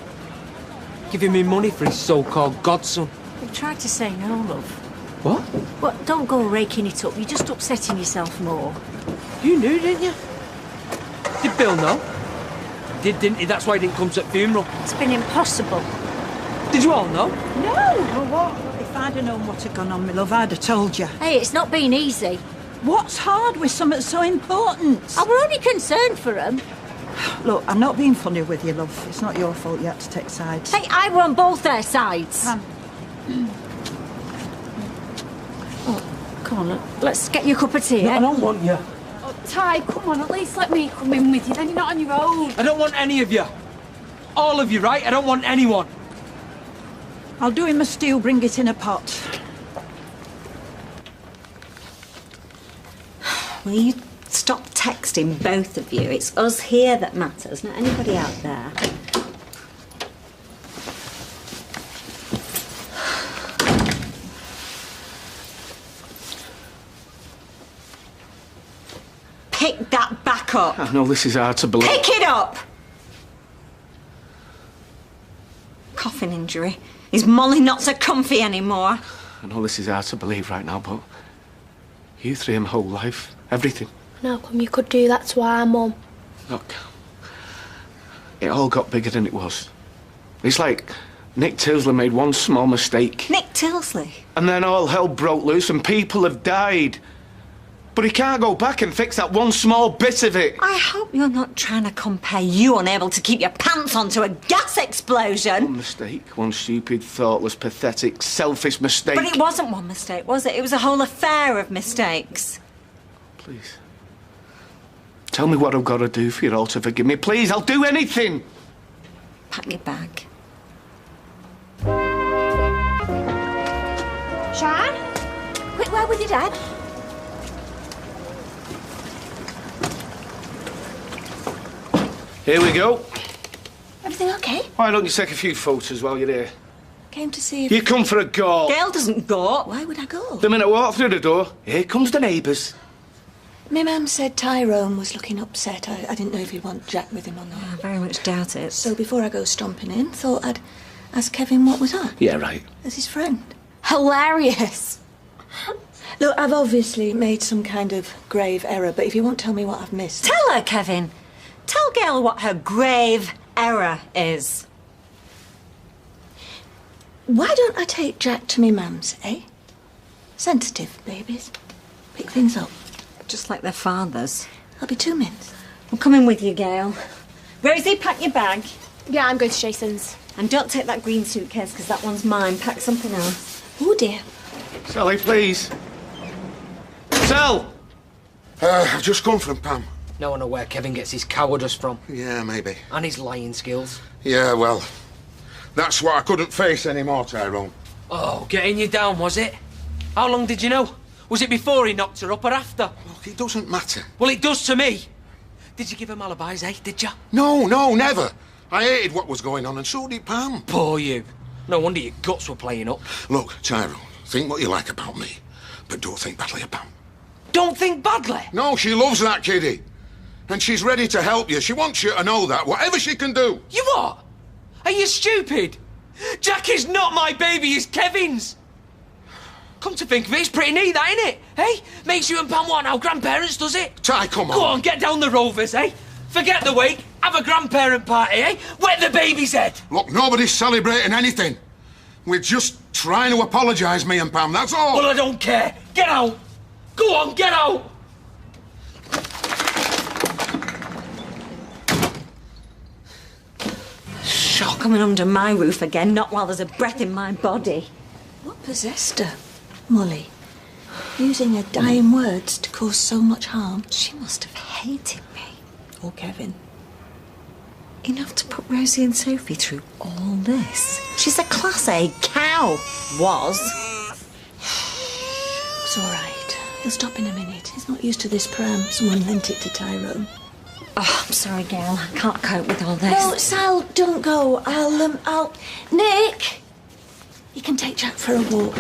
[SPEAKER 4] giving me money for his so-called godson.
[SPEAKER 5] We've tried to say no, love.
[SPEAKER 4] What?
[SPEAKER 5] But don't go raking it up. You're just upsetting yourself more.
[SPEAKER 4] You knew, didn't you? Did Bill know? Did, didn't he? That's why he didn't come to the funeral.
[SPEAKER 5] It's been impossible.
[SPEAKER 4] Did you all know?
[SPEAKER 14] No! Well, what? If I'd have known what had gone on, my love, I'd have told you.
[SPEAKER 5] Hey, it's not been easy.
[SPEAKER 14] What's hard with something so important?
[SPEAKER 5] I were only concerned for him.
[SPEAKER 14] Look, I'm not being funny with you, love. It's not your fault you had to take sides.
[SPEAKER 5] Hey, I were on both their sides. Oh, come on, let's get you a cup of tea,
[SPEAKER 4] No,
[SPEAKER 5] eh?
[SPEAKER 4] I don't want you.
[SPEAKER 15] Oh, Ty, come on, at least let me come in with you, then you're not on your own.
[SPEAKER 4] I don't want any of you. All of you, right? I don't want anyone.
[SPEAKER 14] I'll do him a stew, bring it in a pot.
[SPEAKER 16] Will you stop texting, both of you? It's us here that matters, not anybody out there. Pick that back up.
[SPEAKER 2] I know this is hard to believe.
[SPEAKER 16] Pick it up! Coughing injury. Is Molly not so comfy anymore?
[SPEAKER 2] I know this is hard to believe right now, but you three in my whole life, everything.
[SPEAKER 1] And how come you could do that to our mum?
[SPEAKER 2] Look, it all got bigger than it was. It's like Nick Tilsley made one small mistake.
[SPEAKER 16] Nick Tilsley?
[SPEAKER 2] And then all hell broke loose and people have died. But he can't go back and fix that one small bit of it.
[SPEAKER 16] I hope you're not trying to compare you unable to keep your pants on to a gas explosion.
[SPEAKER 2] One mistake, one stupid, thoughtless, pathetic, selfish mistake.
[SPEAKER 16] But it wasn't one mistake, was it? It was a whole affair of mistakes.
[SPEAKER 2] Please. Tell me what I've got to do for you all to forgive me. Please, I'll do anything.
[SPEAKER 16] Pack your bag.
[SPEAKER 1] Shan?
[SPEAKER 5] Quick, where with your dad?
[SPEAKER 2] Here we go.
[SPEAKER 5] Everything okay?
[SPEAKER 2] Why don't you take a few photos while you're here?
[SPEAKER 5] Came to see if...
[SPEAKER 2] You come for a go.
[SPEAKER 16] Gail doesn't go.
[SPEAKER 5] Why would I go?
[SPEAKER 2] The minute I walk through the door, here comes the neighbours.
[SPEAKER 17] My mum said Tyrone was looking upset. I didn't know if he'd want Jack with him or not.
[SPEAKER 16] I very much doubt it.
[SPEAKER 17] So before I go stomping in, thought I'd ask Kevin what was on.
[SPEAKER 2] Yeah, right.
[SPEAKER 17] As his friend.
[SPEAKER 5] Hilarious.
[SPEAKER 17] Look, I've obviously made some kind of grave error, but if you won't tell me what I've missed...
[SPEAKER 16] Tell her, Kevin. Tell Gail what her grave error is.
[SPEAKER 17] Why don't I take Jack to me mum's, eh? Sensitive babies. Pick things up.
[SPEAKER 16] Just like their fathers.
[SPEAKER 17] I'll be 2 minutes.
[SPEAKER 16] I'm coming with you, Gail. Rosie, pack your bag.
[SPEAKER 1] Yeah, I'm going to Jason's.
[SPEAKER 16] And don't take that green suitcase, because that one's mine. Pack something else.
[SPEAKER 17] Oh, dear.
[SPEAKER 2] Sally, please. Sal!
[SPEAKER 7] I've just come from Pam.
[SPEAKER 10] No one know where Kevin gets his cowardice from.
[SPEAKER 7] Yeah, maybe.
[SPEAKER 10] And his lying skills.
[SPEAKER 7] Yeah, well, that's what I couldn't face anymore, Tyrone.
[SPEAKER 4] Oh, getting you down, was it? How long did you know? Was it before he knocked her up or after?
[SPEAKER 7] Look, it doesn't matter.
[SPEAKER 4] Well, it does to me. Did you give him alibis, eh? Did you?
[SPEAKER 7] No, never. I hated what was going on, and so did Pam.
[SPEAKER 4] Poor you. No wonder your guts were playing up.
[SPEAKER 7] Look, Tyrone, think what you like about me, but don't think badly of Pam.
[SPEAKER 4] Don't think badly?
[SPEAKER 7] No, she loves that kiddie. And she's ready to help you. She wants you to know that, whatever she can do.
[SPEAKER 4] You what? Are you stupid? Jack is not my baby, it's Kevin's. Come to think of it, it's pretty neat, that, isn't it? Hey? Makes you and Pam want our grandparents, does it?
[SPEAKER 7] Ty, come on.
[SPEAKER 4] Go on, get down the Rovers, eh? Forget the wake, have a grandparent party, eh? Wet the baby's head.
[SPEAKER 7] Look, nobody's celebrating anything. We're just trying to apologise, me and Pam, that's all.
[SPEAKER 4] Well, I don't care. Get out. Go on, get out.
[SPEAKER 16] Not coming under my roof again, not while there's a breath in my body.
[SPEAKER 17] What possessed her, Molly? Using her dying words to cause so much harm.
[SPEAKER 16] She must have hated me.
[SPEAKER 17] Or Kevin.
[SPEAKER 16] Enough to put Rosie and Sophie through all this. She's a Class A cow. Was.
[SPEAKER 17] Bob's all right. He'll stop in a minute. He's not used to this pram. Someone lent it to Tyrone.
[SPEAKER 16] Oh, I'm sorry, Gail. I can't cope with all this.
[SPEAKER 17] No, Sal, don't go. I'll... Nick! You can take Jack for a walk.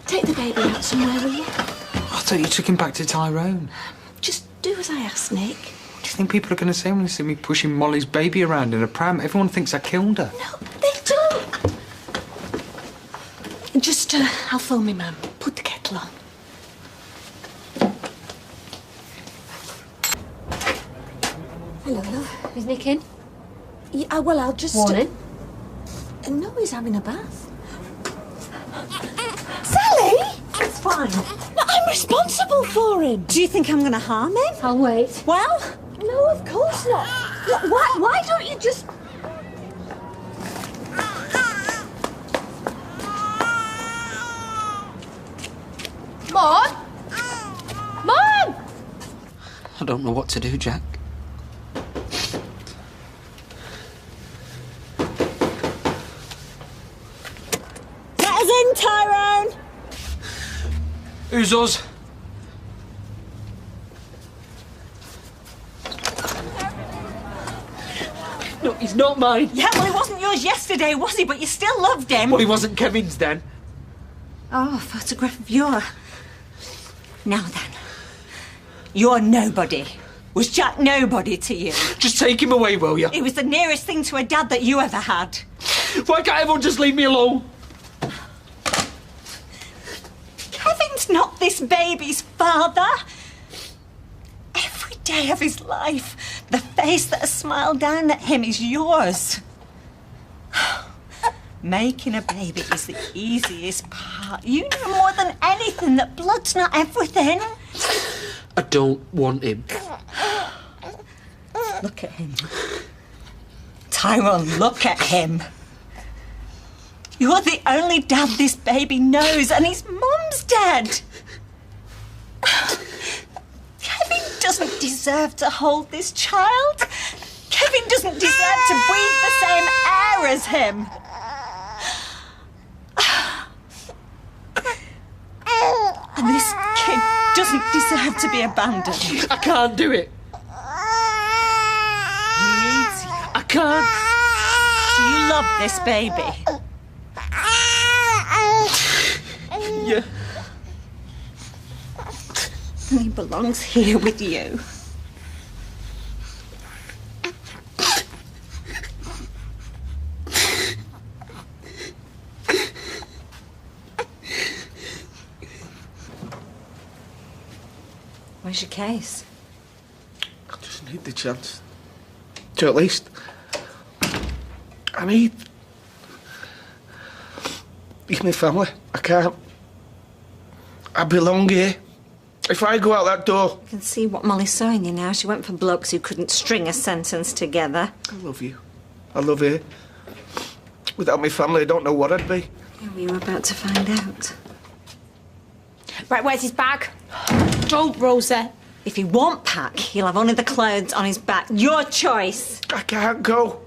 [SPEAKER 17] Take the baby out somewhere, will you?
[SPEAKER 9] I thought you took him back to Tyrone.
[SPEAKER 17] Just do as I ask, Nick.
[SPEAKER 9] What do you think people are going to say when they see me pushing Molly's baby around in a pram? Everyone thinks I killed her.
[SPEAKER 17] No, they don't. Just, I'll phone me, Mum. Put the kettle on.
[SPEAKER 8] Hello, love. Is Nick in?
[SPEAKER 17] Yeah, well, I'll just...
[SPEAKER 8] Morning.
[SPEAKER 17] No, he's having a bath. Sally!
[SPEAKER 16] It's fine.
[SPEAKER 17] No, I'm responsible for him.
[SPEAKER 16] Do you think I'm going to harm him?
[SPEAKER 8] I'll wait.
[SPEAKER 16] Well,
[SPEAKER 17] no, of course not.
[SPEAKER 16] Why don't you just...
[SPEAKER 1] Mom? Mom!
[SPEAKER 9] I don't know what to do, Jack.
[SPEAKER 16] Let us in, Tyrone!
[SPEAKER 4] Who's us? No, he's not mine.
[SPEAKER 16] Yeah, well, he wasn't yours yesterday, was he? But you still loved him.
[SPEAKER 4] Well, he wasn't Kevin's then.
[SPEAKER 16] Oh, a photograph of your... Now then, you're nobody. Was Jack nobody to you?
[SPEAKER 4] Just take him away, will you?
[SPEAKER 16] He was the nearest thing to a dad that you ever had.
[SPEAKER 4] Why can't everyone just leave me alone?
[SPEAKER 16] Kevin's not this baby's father. Every day of his life, the face that has smiled down at him is yours. Making a baby is the easiest part. You know more than anything that blood's not everything.
[SPEAKER 4] I don't want him.
[SPEAKER 16] Look at him. Tyrone, look at him. You're the only dad this baby knows, and his mum's dead. Kevin doesn't deserve to hold this child. Kevin doesn't deserve to breathe the same air as him. And this kid doesn't deserve to be abandoned.
[SPEAKER 4] I can't do it.
[SPEAKER 16] He needs you.
[SPEAKER 4] I can't.
[SPEAKER 16] Do you love this baby?
[SPEAKER 4] Yeah.
[SPEAKER 16] And he belongs here with you. Where's your case?
[SPEAKER 2] I just need the chance to at least... I need my family. I can't. I belong here. If I go out that door...
[SPEAKER 16] I can see what Molly's sewing you now. She went for blokes who couldn't string a sentence together.
[SPEAKER 2] I love you. I love you. Without my family, I don't know what I'd be.
[SPEAKER 16] Yeah, we were about to find out.
[SPEAKER 1] Right, where's his bag? Don't, Rosa.
[SPEAKER 16] If he won't pack, he'll have only the clothes on his back. Your choice.
[SPEAKER 2] I can't go.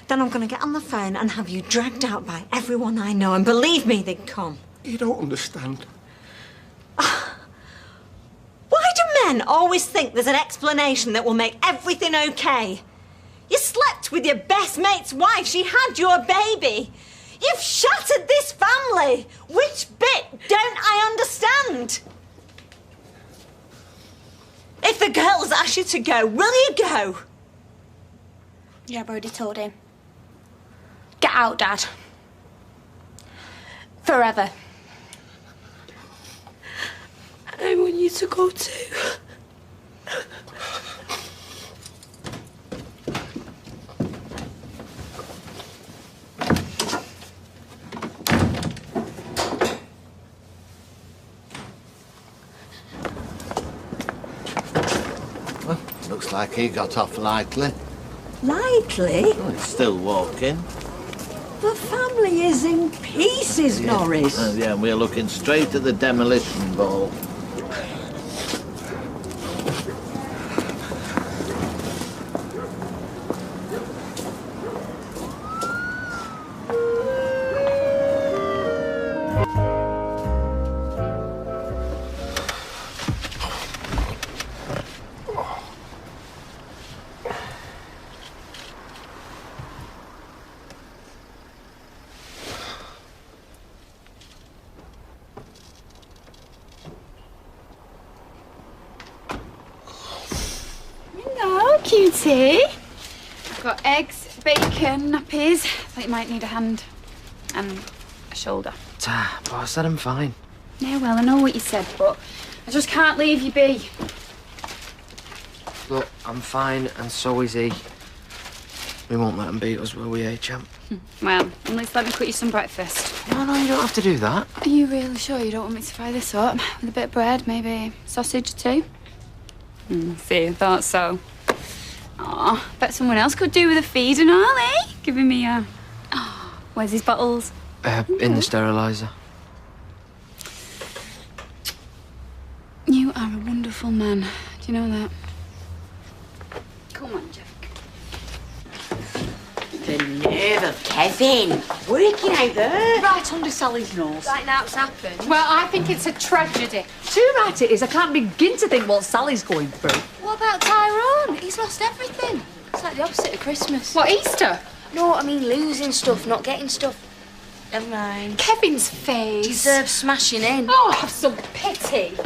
[SPEAKER 16] Then I'm going to get on the phone and have you dragged out by everyone I know. And believe me, they'd come.
[SPEAKER 2] You don't understand.
[SPEAKER 16] Why do men always think there's an explanation that will make everything okay? You slept with your best mate's wife. She had your baby. You've shattered this family. Which bit don't I understand? If the girls ask you to go, will you go?
[SPEAKER 1] Yeah, I've already told him. Get out, Dad. Forever. I want you to go too.
[SPEAKER 18] Well, looks like he got off lightly.
[SPEAKER 11] Lightly?
[SPEAKER 18] Oh, he's still walking.
[SPEAKER 11] The family is in pieces,
[SPEAKER 18] Yeah.
[SPEAKER 11] Norris.
[SPEAKER 18] Yeah, we're looking straight at the demolition ball.
[SPEAKER 15] cutie. I've got eggs, bacon, nappies. I thought you might need a hand and a shoulder.
[SPEAKER 10] But I said I'm fine.
[SPEAKER 15] Yeah, well, I know what you said, but I just can't leave you be.
[SPEAKER 10] Look, I'm fine, and so is he. We won't let him beat us, will we, champ?
[SPEAKER 15] Well, at least let me cook you some breakfast.
[SPEAKER 10] No, you don't have to do that.
[SPEAKER 15] Are you really sure you don't want me to fry this up? With a bit of bread, maybe sausage too? See, I thought so. Aw, bet someone else could do with a feed and all, eh? Giving me a... Oh, where's his bottles?
[SPEAKER 10] In the steriliser.
[SPEAKER 15] You are a wonderful man. Do you know that? Come on, Jack.
[SPEAKER 17] The nerve of Kevin, working out there.
[SPEAKER 19] Right under Sally's nose.
[SPEAKER 1] Like now it's happened.
[SPEAKER 19] Well, I think it's a tragedy. Too right it is. I can't begin to think what Sally's going through.
[SPEAKER 1] What about Tyrone? He's lost everything. It's like the opposite of Christmas.
[SPEAKER 19] What, Easter?
[SPEAKER 1] No, I mean losing stuff, not getting stuff. Never mind.
[SPEAKER 19] Kevin's face.
[SPEAKER 1] Deserves smashing in.
[SPEAKER 19] Oh, have some pity.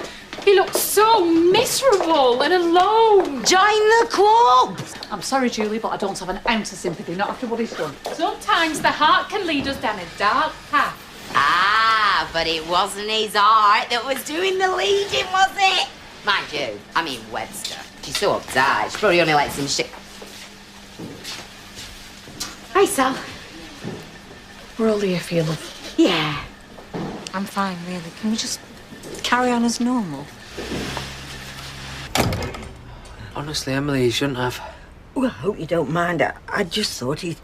[SPEAKER 19] He looks so miserable and alone.
[SPEAKER 17] Join the club.
[SPEAKER 19] I'm sorry, Julie, but I don't have an ounce of sympathy, not after what he's done. Sometimes the heart can lead us down a dark path.
[SPEAKER 17] Ah, but it wasn't his heart that was doing the leading, was it? Mind you, I mean Webster. She's so uptight, she probably only likes him shit.
[SPEAKER 19] Hi, Sal. We're all here for you, love.
[SPEAKER 17] Yeah. I'm fine, really. Can we just carry on as normal?
[SPEAKER 10] Honestly, Emily, you shouldn't have.
[SPEAKER 3] Well, I hope you don't mind. I just thought he'd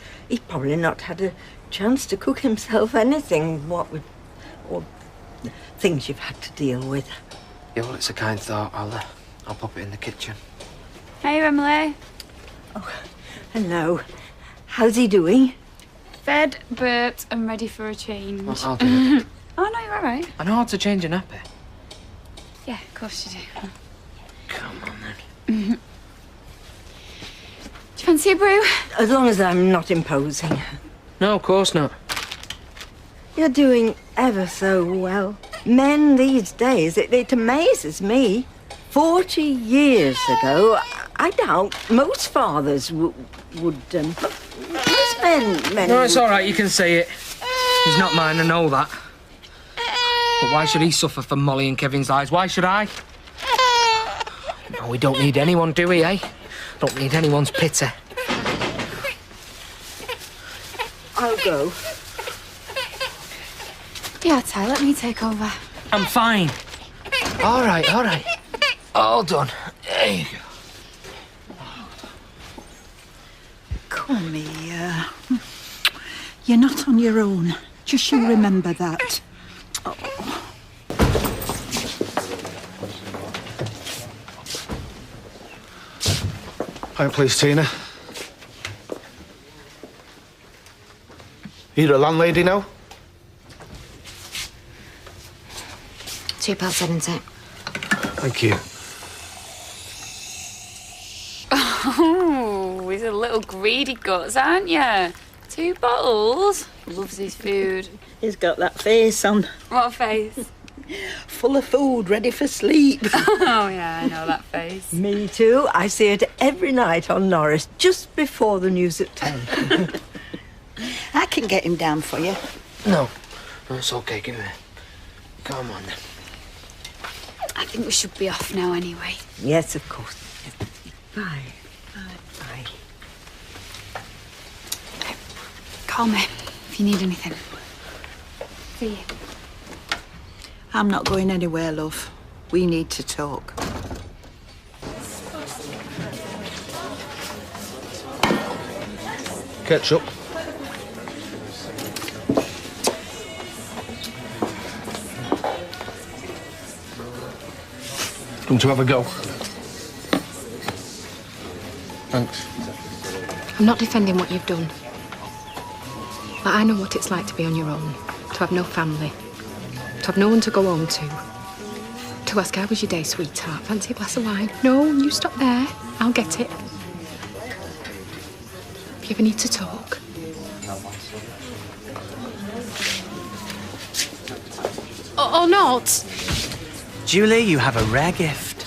[SPEAKER 3] probably not had a chance to cook himself anything, what with all the things you've had to deal with.
[SPEAKER 10] Yeah, well, it's a kind thought. I'll pop it in the kitchen.
[SPEAKER 15] Hey, Emily.
[SPEAKER 3] Oh, hello. How's he doing?
[SPEAKER 15] Fed, burped, and ready for a change.
[SPEAKER 10] Well, I'll do it.
[SPEAKER 15] Oh, no, you're all right.
[SPEAKER 10] I know how to change a nappy.
[SPEAKER 15] Yeah, of course you do.
[SPEAKER 10] Come on, then.
[SPEAKER 15] Do you fancy a brew?
[SPEAKER 3] As long as I'm not imposing.
[SPEAKER 10] No, of course not.
[SPEAKER 3] You're doing ever so well. Men these days, it amazes me. 40 years ago, I doubt most fathers would. Most men.
[SPEAKER 10] No, it's all right. You can say it. He's not mine. I know that. But why should he suffer for Molly and Kevin's lives? Why should I? No, we don't need anyone, do we, eh? Don't need anyone's pity.
[SPEAKER 3] I'll go.
[SPEAKER 15] Yeah, Ty, let me take over.
[SPEAKER 10] I'm fine. All right. All done. There you go.
[SPEAKER 14] Come here. You're not on your own. Just you remember that.
[SPEAKER 2] Hi, please, Tina. You the landlady now?
[SPEAKER 8] £2.70.
[SPEAKER 2] Thank you.
[SPEAKER 15] Oh, he's a little greedy guts, aren't you? 2 bottles. Loves his food.
[SPEAKER 14] He's got that face on.
[SPEAKER 15] What face?
[SPEAKER 14] Full of food, ready for sleep.
[SPEAKER 15] Oh, yeah, I know that face.
[SPEAKER 3] Me too. I see it every night on Norris, just before the news at 10.
[SPEAKER 14] I can get him down for you.
[SPEAKER 10] No, it's okay. Give me it. Come on, then.
[SPEAKER 15] I think we should be off now anyway.
[SPEAKER 3] Yes, of course. Bye. Bye.
[SPEAKER 15] Call me if you need anything. See you.
[SPEAKER 14] I'm not going anywhere, love. We need to talk.
[SPEAKER 2] Ketchup. Come to have a go. Thanks.
[SPEAKER 8] I'm not defending what you've done. But I know what it's like to be on your own, to have no family, to have no one to go home to ask how was your day, sweetheart? Fancy a glass of wine? No, you stop there. I'll get it. If you ever need to talk. Or not.
[SPEAKER 20] Julie, you have a rare gift.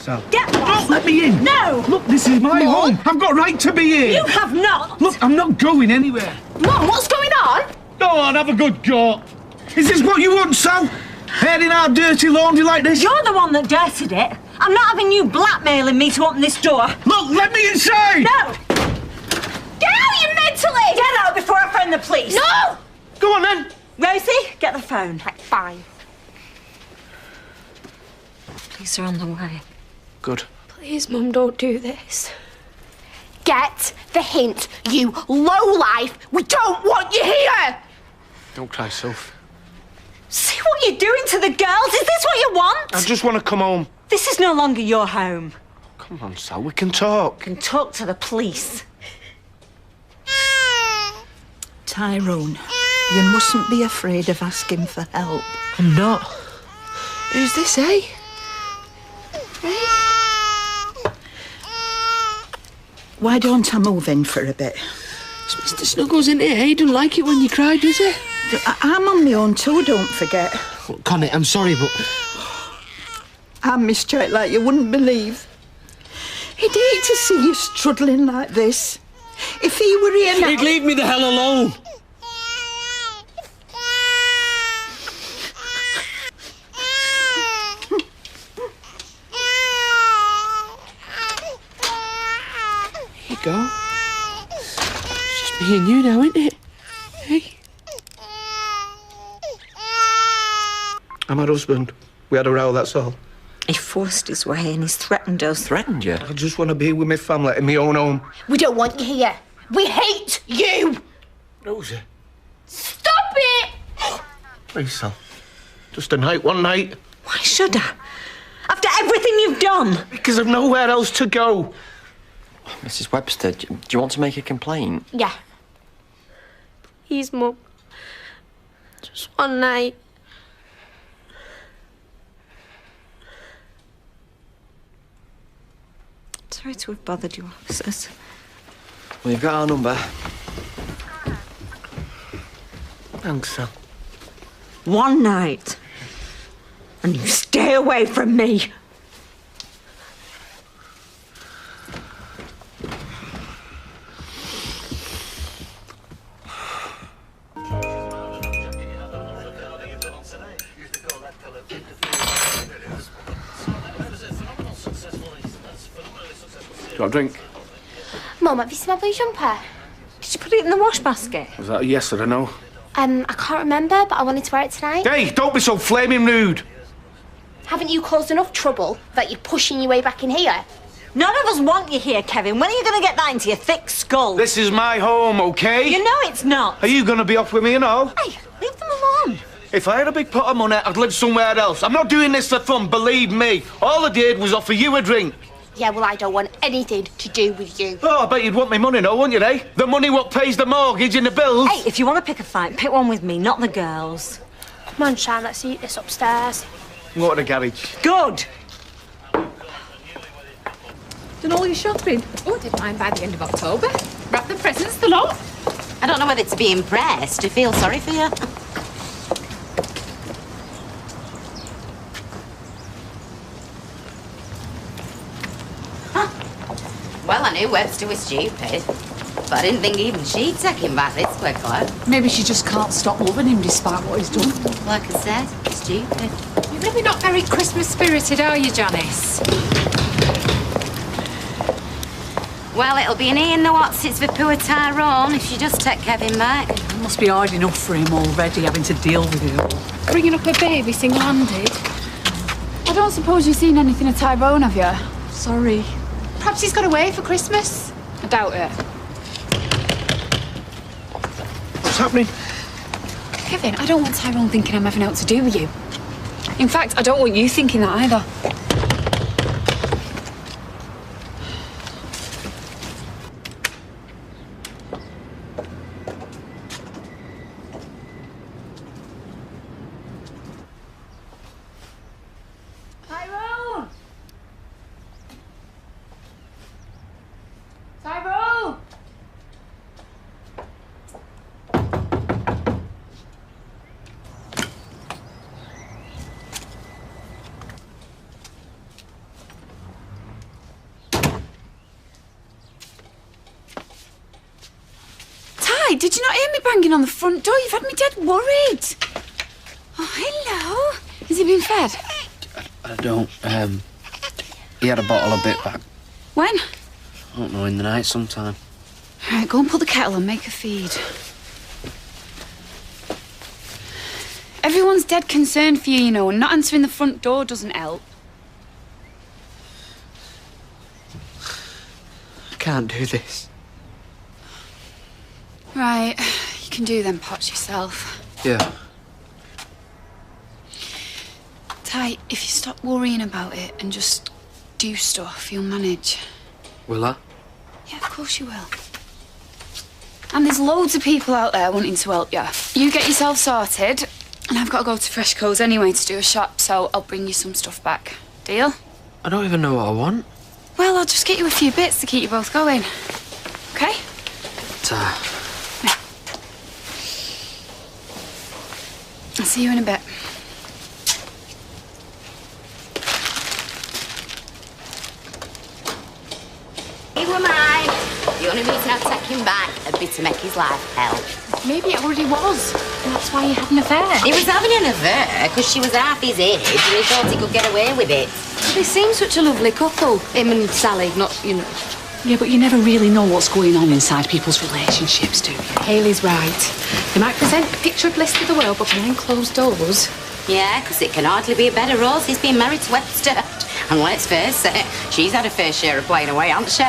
[SPEAKER 6] Sal.
[SPEAKER 16] Get lost!
[SPEAKER 6] Let me in!
[SPEAKER 16] No!
[SPEAKER 6] Look, this is my
[SPEAKER 16] Mum?
[SPEAKER 6] home. I've got right to be here.
[SPEAKER 16] You have not!
[SPEAKER 6] Look, I'm not going anywhere.
[SPEAKER 1] Mum, what's going on?
[SPEAKER 6] Go on, have a good go. Is this what you want, Sal? Airing our dirty laundry like this?
[SPEAKER 16] You're the one that dirtied it. I'm not having you blackmailing me to open this door.
[SPEAKER 6] Look, let me inside!
[SPEAKER 16] No! Get out, you mentally! Get out before I phone the police.
[SPEAKER 1] No!
[SPEAKER 6] Go on then.
[SPEAKER 16] Rosie, get the phone.
[SPEAKER 1] Fine.
[SPEAKER 8] Police are on the way.
[SPEAKER 2] Good.
[SPEAKER 1] Please, Mum, don't do this. Get the hint, you lowlife. We don't want you here.
[SPEAKER 2] Don't cry, Soph.
[SPEAKER 16] See what you're doing to the girls? Is this what you want?
[SPEAKER 2] I just want to come home.
[SPEAKER 16] This is no longer your home.
[SPEAKER 2] Come on, Sal, we can talk.
[SPEAKER 16] You can talk to the police.
[SPEAKER 14] Tyrone, you mustn't be afraid of asking for help.
[SPEAKER 10] I'm not. Who's this, eh?
[SPEAKER 14] Why don't I move in for a bit?
[SPEAKER 10] Mr. Snuggles in here. He doesn't like it when you cry, does he?
[SPEAKER 14] I'm on my own too, don't forget.
[SPEAKER 10] Look, Connie, I'm sorry, but...
[SPEAKER 14] I missed you like you wouldn't believe. He'd hate to see you struggling like this. If he were here now...
[SPEAKER 10] He'd leave me the hell alone. Here you go. It's just me and you now, isn't it? Hey?
[SPEAKER 2] I'm her husband. We had a row, that's all.
[SPEAKER 16] He forced his way and he's threatened us.
[SPEAKER 10] Threatened you?
[SPEAKER 2] I just want to be with my family in my own home.
[SPEAKER 1] We don't want you here. We hate you.
[SPEAKER 2] Rosie.
[SPEAKER 1] Stop it.
[SPEAKER 2] Please, Sal. Just a night, one night.
[SPEAKER 16] Why should I? After everything you've done?
[SPEAKER 2] Because I've nowhere else to go.
[SPEAKER 20] Mrs. Webster, do you want to make a complaint?
[SPEAKER 1] Yeah. Please, Mum. Just one night.
[SPEAKER 16] Sorry to have bothered you, officers.
[SPEAKER 20] Well, you've got our number.
[SPEAKER 2] Thanks, Sal.
[SPEAKER 16] One night. And you stay away from me.
[SPEAKER 2] Do you want a drink?
[SPEAKER 1] Mum, have you seen my blue jumper?
[SPEAKER 16] Did you put it in the wash basket?
[SPEAKER 2] Was that a yes or a no?
[SPEAKER 1] I can't remember, but I wanted to wear it tonight.
[SPEAKER 2] Hey, don't be so flaming rude.
[SPEAKER 1] Haven't you caused enough trouble that you're pushing your way back in here?
[SPEAKER 16] None of us want you here, Kevin. When are you going to get that into your thick skull?
[SPEAKER 2] This is my home, OK?
[SPEAKER 16] You know it's not.
[SPEAKER 2] Are you going to be off with me and all?
[SPEAKER 16] Hey, leave them alone.
[SPEAKER 2] If I had a big pot of money, I'd live somewhere else. I'm not doing this for fun, believe me. All I did was offer you a drink.
[SPEAKER 1] Yeah, well, I don't want anything to do with you.
[SPEAKER 2] Oh, I bet you'd want me money, no, wouldn't you, eh? The money what pays the mortgage and the bills.
[SPEAKER 16] Hey, if you want to pick a fight, pick one with me, not the girls.
[SPEAKER 1] Come on, Shan, let's eat this upstairs.
[SPEAKER 2] Go to the garage.
[SPEAKER 16] Good.
[SPEAKER 19] Done all your shopping? Oh, did mine by the end of October. Wrap the presents, the lot.
[SPEAKER 17] I don't know whether to be impressed or feel sorry for you. Well, I knew Webster was stupid, but I didn't think even she'd take him back this quickly.
[SPEAKER 19] Maybe she just can't stop loving him despite what he's done.
[SPEAKER 17] Like I said, stupid.
[SPEAKER 19] You're really not very Christmas spirited, are you, Janice?
[SPEAKER 17] Well, it'll be an he and no what's-its for poor Tyrone if you just take Kevin back.
[SPEAKER 5] It must be hard enough for him already, having to deal with it all.
[SPEAKER 19] Bringing up a baby single-handed. I don't suppose you've seen anything of Tyrone, have you? Sorry. Perhaps he's got away for Christmas. I doubt it.
[SPEAKER 2] What's happening?
[SPEAKER 19] Kevin, I don't want Tyrone thinking I'm having out to do with you. In fact, I don't want you thinking that either.
[SPEAKER 1] Tyrone! Tyrone!
[SPEAKER 19] Ty, did you not hear me banging on the front door? You've had me dead worried. Oh, hello. Has he been fed?
[SPEAKER 10] I don't, he had a bottle a bit back.
[SPEAKER 19] When?
[SPEAKER 10] I don't know, in the night sometime.
[SPEAKER 19] All right, go and put the kettle on, make a feed. Everyone's dead concerned for you, you know, and not answering the front door doesn't help.
[SPEAKER 10] I can't do this.
[SPEAKER 19] Right, you can do them pots yourself.
[SPEAKER 10] Yeah.
[SPEAKER 19] Ty, if you stop worrying about it and just do stuff, you'll manage.
[SPEAKER 10] Will I?
[SPEAKER 19] Yeah, of course you will. And there's loads of people out there wanting to help you. You get yourself sorted, and I've got to go to Fresh Co's anyway to do a shop, so I'll bring you some stuff back. Deal?
[SPEAKER 10] I don't even know what I want.
[SPEAKER 19] Well, I'll just get you a few bits to keep you both going. Okay? I'll see you in a bit.
[SPEAKER 17] He were mine. The only reason I'd take him back would be to make his life hell.
[SPEAKER 1] Maybe it already was, and that's why he had an affair.
[SPEAKER 17] He was having an affair because she was half his age and he thought he could get away with it.
[SPEAKER 1] They seem such a lovely couple, him and Sally, not, you know.
[SPEAKER 21] Yeah, but you never really know what's going on inside people's relationships, do you?
[SPEAKER 1] Hayley's right. They might present a picture bliss to the world, but behind closed doors.
[SPEAKER 17] Yeah, because it can hardly be a bed of roses being married to Webster. And let's face it, she's had a fair share of playing away, hasn't she?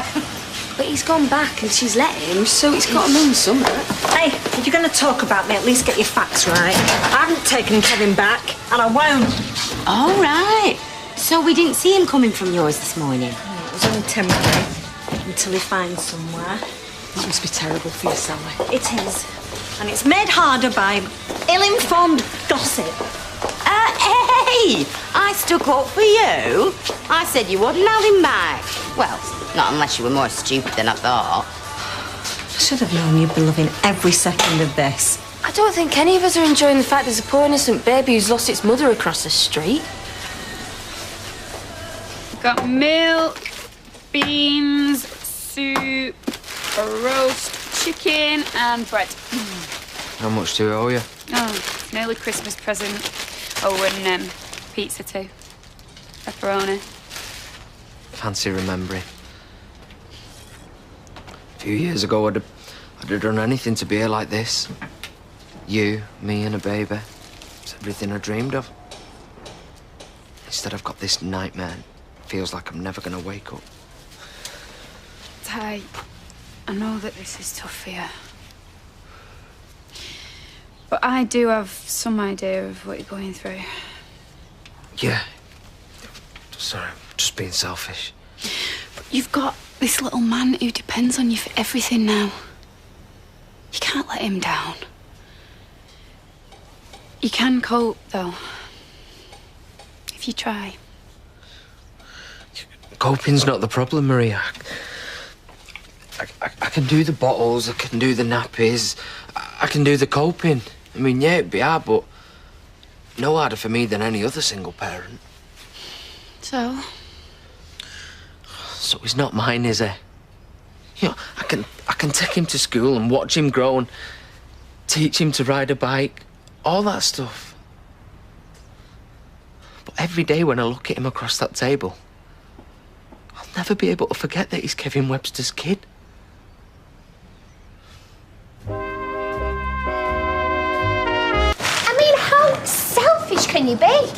[SPEAKER 1] But he's gone back and she's let him, so it's got to mean something.
[SPEAKER 16] Hey, if you're going to talk about me, at least get your facts right. I haven't taken Kevin back, and I won't.
[SPEAKER 17] All right. So we didn't see him coming from yours this morning?
[SPEAKER 16] No, it was only temporary, until he finds somewhere.
[SPEAKER 21] That must be terrible for you, Sally.
[SPEAKER 16] It is. And it's made harder by ill-informed gossip.
[SPEAKER 17] Hey! I stuck up for you. I said you wouldn't have him back. Well, not unless you were more stupid than I thought.
[SPEAKER 16] I should have known you'd be loving every second of this.
[SPEAKER 1] I don't think any of us are enjoying the fact there's a poor innocent baby who's lost its mother across the street.
[SPEAKER 19] Got milk, beans, soup, a roast chicken, and bread.
[SPEAKER 10] How much do I owe you?
[SPEAKER 19] Oh, it's an early Christmas present. Oh, and pizza too. Pepperoni.
[SPEAKER 10] Fancy remembering. A few years ago, I'd have done anything to be here like this. You, me, and a baby. It's everything I dreamed of. Instead, I've got this nightmare. Feels like I'm never going to wake up.
[SPEAKER 19] Ty, I know that this is tough for you. But I do have some idea of what you're going through.
[SPEAKER 10] Yeah. Sorry, I'm just being selfish.
[SPEAKER 19] But you've got this little man who depends on you for everything now. You can't let him down. You can cope, though. If you try.
[SPEAKER 10] Coping's not the problem, Maria. I can do the bottles, I can do the nappies, I can do the coping. I mean, yeah, it'd be hard, but no harder for me than any other single parent.
[SPEAKER 19] So?
[SPEAKER 10] So he's not mine, is he? You know, I can take him to school and watch him grow and teach him to ride a bike, all that stuff. But every day when I look at him across that table, I'll never be able to forget that he's Kevin Webster's kid.
[SPEAKER 1] I mean, how selfish can you be?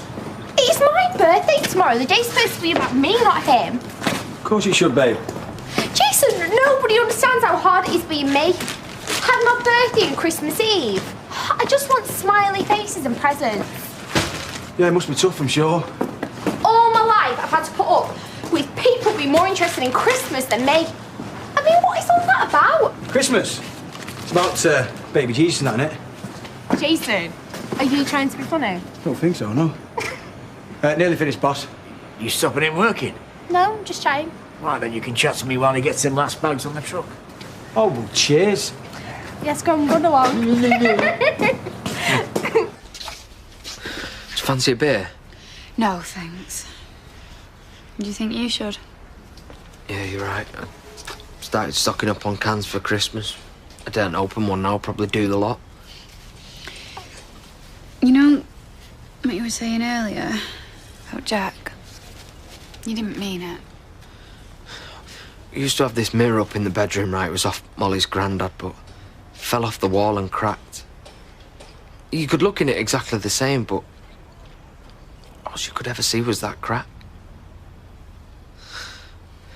[SPEAKER 1] It's my birthday tomorrow. The day's supposed to be about me, not him.
[SPEAKER 6] Of course you should, babe.
[SPEAKER 1] Jason, nobody understands how hard it is being me. Having my birthday and Christmas Eve. I just want smiley faces and presents.
[SPEAKER 6] Yeah, it must be tough, I'm sure.
[SPEAKER 1] All my life, I've had to put up with people being more interested in Christmas than me. I mean, what is all that about?
[SPEAKER 6] Christmas. It's about baby Jesus and that, innit?
[SPEAKER 1] Jason, are you trying to be funny?
[SPEAKER 6] Don't think so, no. Nearly finished, boss.
[SPEAKER 22] You stopping him working?
[SPEAKER 1] No, I'm just trying.
[SPEAKER 22] Right, then you can chat to me while he gets them last bags on the truck.
[SPEAKER 6] Oh, well, cheers.
[SPEAKER 1] Yes, go and run along.
[SPEAKER 10] Do you fancy a beer?
[SPEAKER 19] No, thanks. Do you think you should?
[SPEAKER 10] Yeah, you're right. I started stocking up on cans for Christmas. I daren't open one now, I'll probably do the lot.
[SPEAKER 19] You know what you were saying earlier about Jack? You didn't mean it.
[SPEAKER 10] I used to have this mirror up in the bedroom, right? It was off Molly's granddad, but fell off the wall and cracked. You could look in it exactly the same, but all you could ever see was that crack.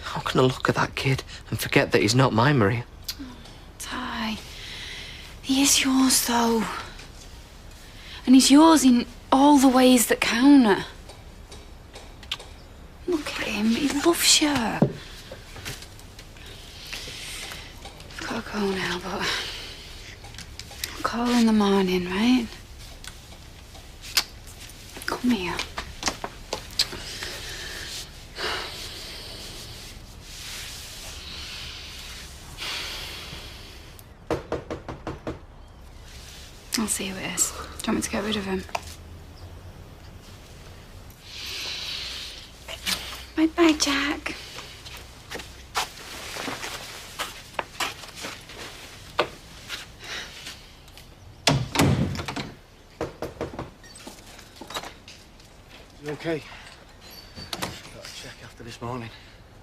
[SPEAKER 10] How can I look at that kid and forget that he's not my Maria?
[SPEAKER 19] Ty, he is yours, though. And he's yours in all the ways that count. Look at him, he loves you. I've got to go now, but I'll call in the morning, right? Come here. I'll see who it is. Do you want me to get rid of him? Bye-bye, Jack.
[SPEAKER 2] You okay? Got to check after this morning.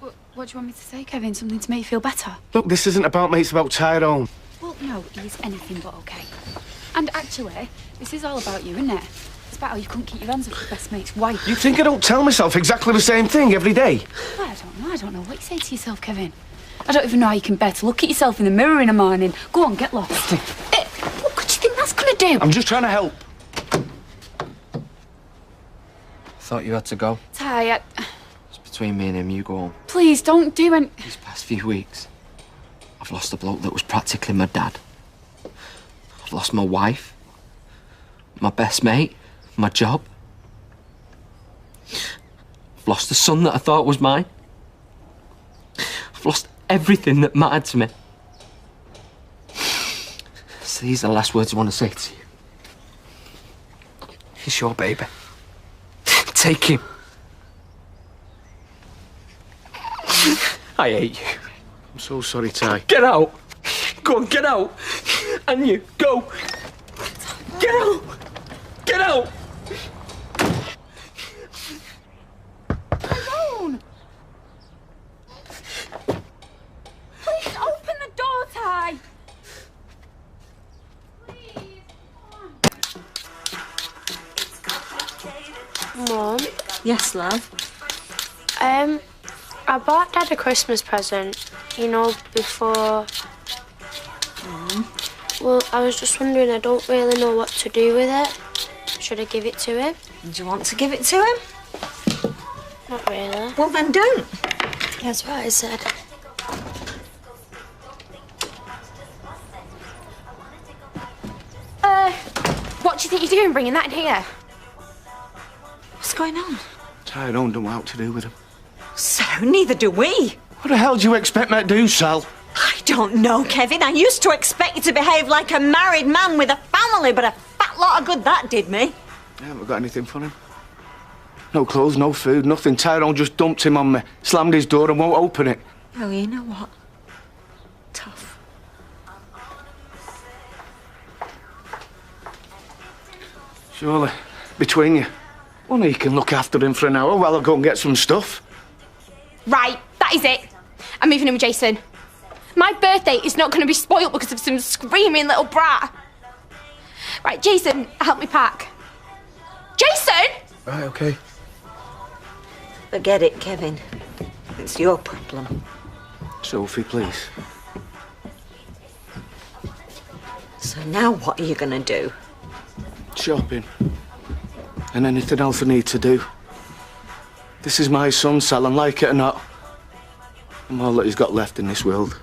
[SPEAKER 19] What do you want me to say, Kevin? Something to make you feel better?
[SPEAKER 2] Look, this isn't about me, it's about Tyrone.
[SPEAKER 19] Well, no, he's anything but okay. And actually, this is all about you, isn't it? It's about how you couldn't keep your hands off your best mate's wife.
[SPEAKER 2] You think I don't tell myself exactly the same thing every day?
[SPEAKER 19] Well, I don't know what you say to yourself, Kevin. I don't even know how you can bear to look at yourself in the mirror in the morning. Go on, get lost. What could you think that's going to do?
[SPEAKER 2] I'm just trying to help.
[SPEAKER 10] Thought you had to go.
[SPEAKER 19] Ty,
[SPEAKER 10] It's between me and him, you go home.
[SPEAKER 19] please don't do any...
[SPEAKER 10] These past few weeks, I've lost a bloke that was practically my dad. I've lost my wife, my best mate, my job. I've lost the son that I thought was mine. I've lost everything that mattered to me. So these are the last words I want to say to you. He's your baby. Take him. I hate you.
[SPEAKER 2] I'm so sorry, Ty.
[SPEAKER 10] Get out. Go on, get out. And you, go. Get out. Get out.
[SPEAKER 19] Tyrone! Please open the door, Ty!
[SPEAKER 1] Mum?
[SPEAKER 16] Yes, love?
[SPEAKER 1] I bought Dad a Christmas present, you know, before... Well, I was just wondering, I don't really know what to do with it. Should I give it to him?
[SPEAKER 16] Do you want to give it to him?
[SPEAKER 1] Not really.
[SPEAKER 16] Well, then don't.
[SPEAKER 1] That's what I said. What do you think you're doing bringing that in here?
[SPEAKER 16] What's going on?
[SPEAKER 2] Tyrone don't know what to do with him.
[SPEAKER 16] So, neither do we.
[SPEAKER 2] What the hell do you expect me to do, Sal?
[SPEAKER 16] I don't know, Kevin. I used to expect you to behave like a married man with a family, but a fat lot of good that did me.
[SPEAKER 2] I haven't got anything for him. No clothes, no food, nothing. Tyrone just dumped him on me, slammed his door and won't open it.
[SPEAKER 16] Oh, you know what? Tough.
[SPEAKER 2] Surely, between you, one of you can look after him for an hour while I go and get some stuff.
[SPEAKER 1] Right, that is it. I'm moving in with Jason. My birthday is not going to be spoilt because of some screaming little brat. Right, Jason, help me pack. Jason!
[SPEAKER 2] Right, okay.
[SPEAKER 16] Forget it, Kevin. It's your problem.
[SPEAKER 2] Sophie, please.
[SPEAKER 16] So now what are you going to do?
[SPEAKER 2] Shopping. And anything else I need to do. This is my son, Sal, and like it or not, I'm all that he's got left in this world.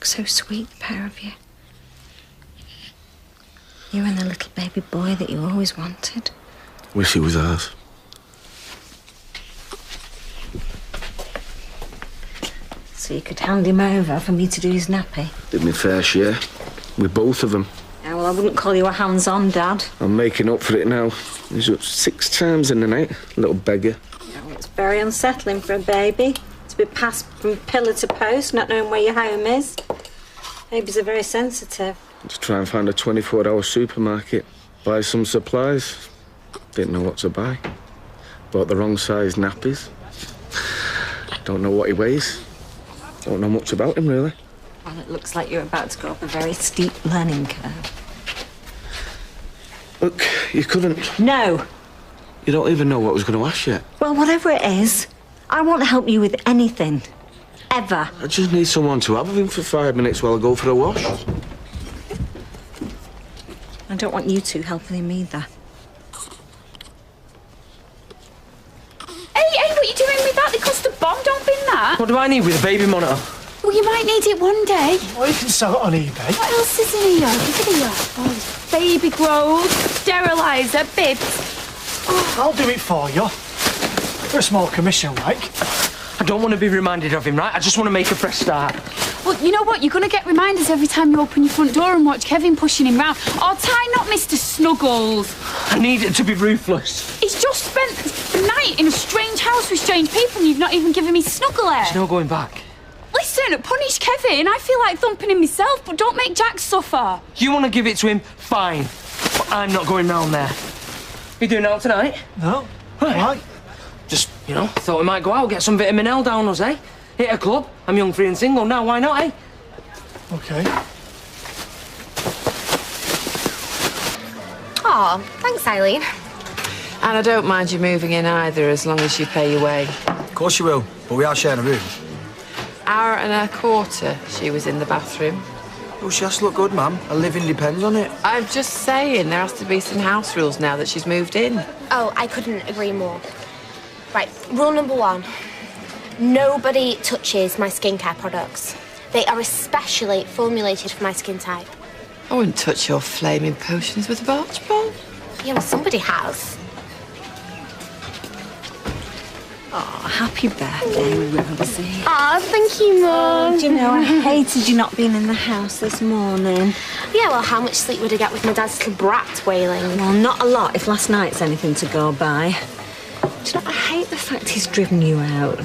[SPEAKER 8] so sweet, the pair of you. You and the little baby boy that you always wanted.
[SPEAKER 2] Wish he was ours.
[SPEAKER 8] So you could hand him over for me to do his nappy.
[SPEAKER 2] Did me fair share. With both of them.
[SPEAKER 8] Yeah, well, I wouldn't call you a hands-on dad.
[SPEAKER 2] I'm making up for it now. He's up 6 times in the night, little beggar.
[SPEAKER 8] Yeah, well, it's very unsettling for a baby to be passed from pillar to post, not knowing where your home is. Babies are very sensitive.
[SPEAKER 2] Just try and find a 24-hour supermarket. Buy some supplies. Didn't know what to buy. Bought the wrong size nappies. Don't know what he weighs. Don't know much about him, really.
[SPEAKER 8] Well, it looks like you're about to go up a very steep learning curve.
[SPEAKER 2] Look, you couldn't...
[SPEAKER 8] No.
[SPEAKER 2] You don't even know what I was going to ask yet.
[SPEAKER 8] Well, whatever it is, I won't help you with anything. Ever.
[SPEAKER 2] I just need someone to have him for 5 minutes while I go for a wash.
[SPEAKER 8] I don't want you two helping him either.
[SPEAKER 19] Hey, what are you doing with that? They cost a bomb, don't bin that.
[SPEAKER 4] What do I need with a baby monitor?
[SPEAKER 19] Well, you might need it one day.
[SPEAKER 12] Well, you can sell it on eBay.
[SPEAKER 19] What else is in here? Look at here. Oh, baby clothes, steriliser, bibs.
[SPEAKER 12] I'll do it for you. For a small commission, like.
[SPEAKER 4] I don't want to be reminded of him, right? I just want to make a fresh start.
[SPEAKER 19] Well, you know what? You're going to get reminders every time you open your front door and watch Kevin pushing him round. Oh, tie not Mr. Snuggles.
[SPEAKER 4] I need it to be ruthless.
[SPEAKER 19] He's just spent the night in a strange house with strange people and you've not even given me snuggle air.
[SPEAKER 4] There's no going back.
[SPEAKER 19] Listen, punish Kevin. I feel like thumping him myself, but don't make Jack suffer.
[SPEAKER 4] You want to give it to him? Fine. But I'm not going round there. You doing out tonight?
[SPEAKER 12] No. Why?
[SPEAKER 4] Just, thought we might go out, get some vitamin L down us, eh? Hit a club. I'm young, free and single now, why not, eh?
[SPEAKER 12] OK.
[SPEAKER 1] Aw, thanks, Eileen.
[SPEAKER 13] And I don't mind you moving in either, as long as you pay your way.
[SPEAKER 6] Of course you will, but we are sharing a room.
[SPEAKER 13] Hour and a quarter she was in the bathroom.
[SPEAKER 6] Oh, she has to look good, ma'am. Her living depends on it.
[SPEAKER 13] I'm just saying, there has to be some house rules now that she's moved in.
[SPEAKER 1] Oh, I couldn't agree more. Right, rule number 1. Nobody touches my skincare products. They are especially formulated for my skin type.
[SPEAKER 13] I wouldn't touch your flaming potions with a barge pole.
[SPEAKER 1] Yeah, well, somebody has.
[SPEAKER 8] Oh, happy birthday, Rosie.
[SPEAKER 1] Aw, thank you, Mum.
[SPEAKER 8] Do you know, I hated you not being in the house this morning.
[SPEAKER 1] Yeah, well, how much sleep would I get with my dad's little brat wailing?
[SPEAKER 8] Well, not a lot, if last night's anything to go by. Do you know, I hate the fact he's driven you out.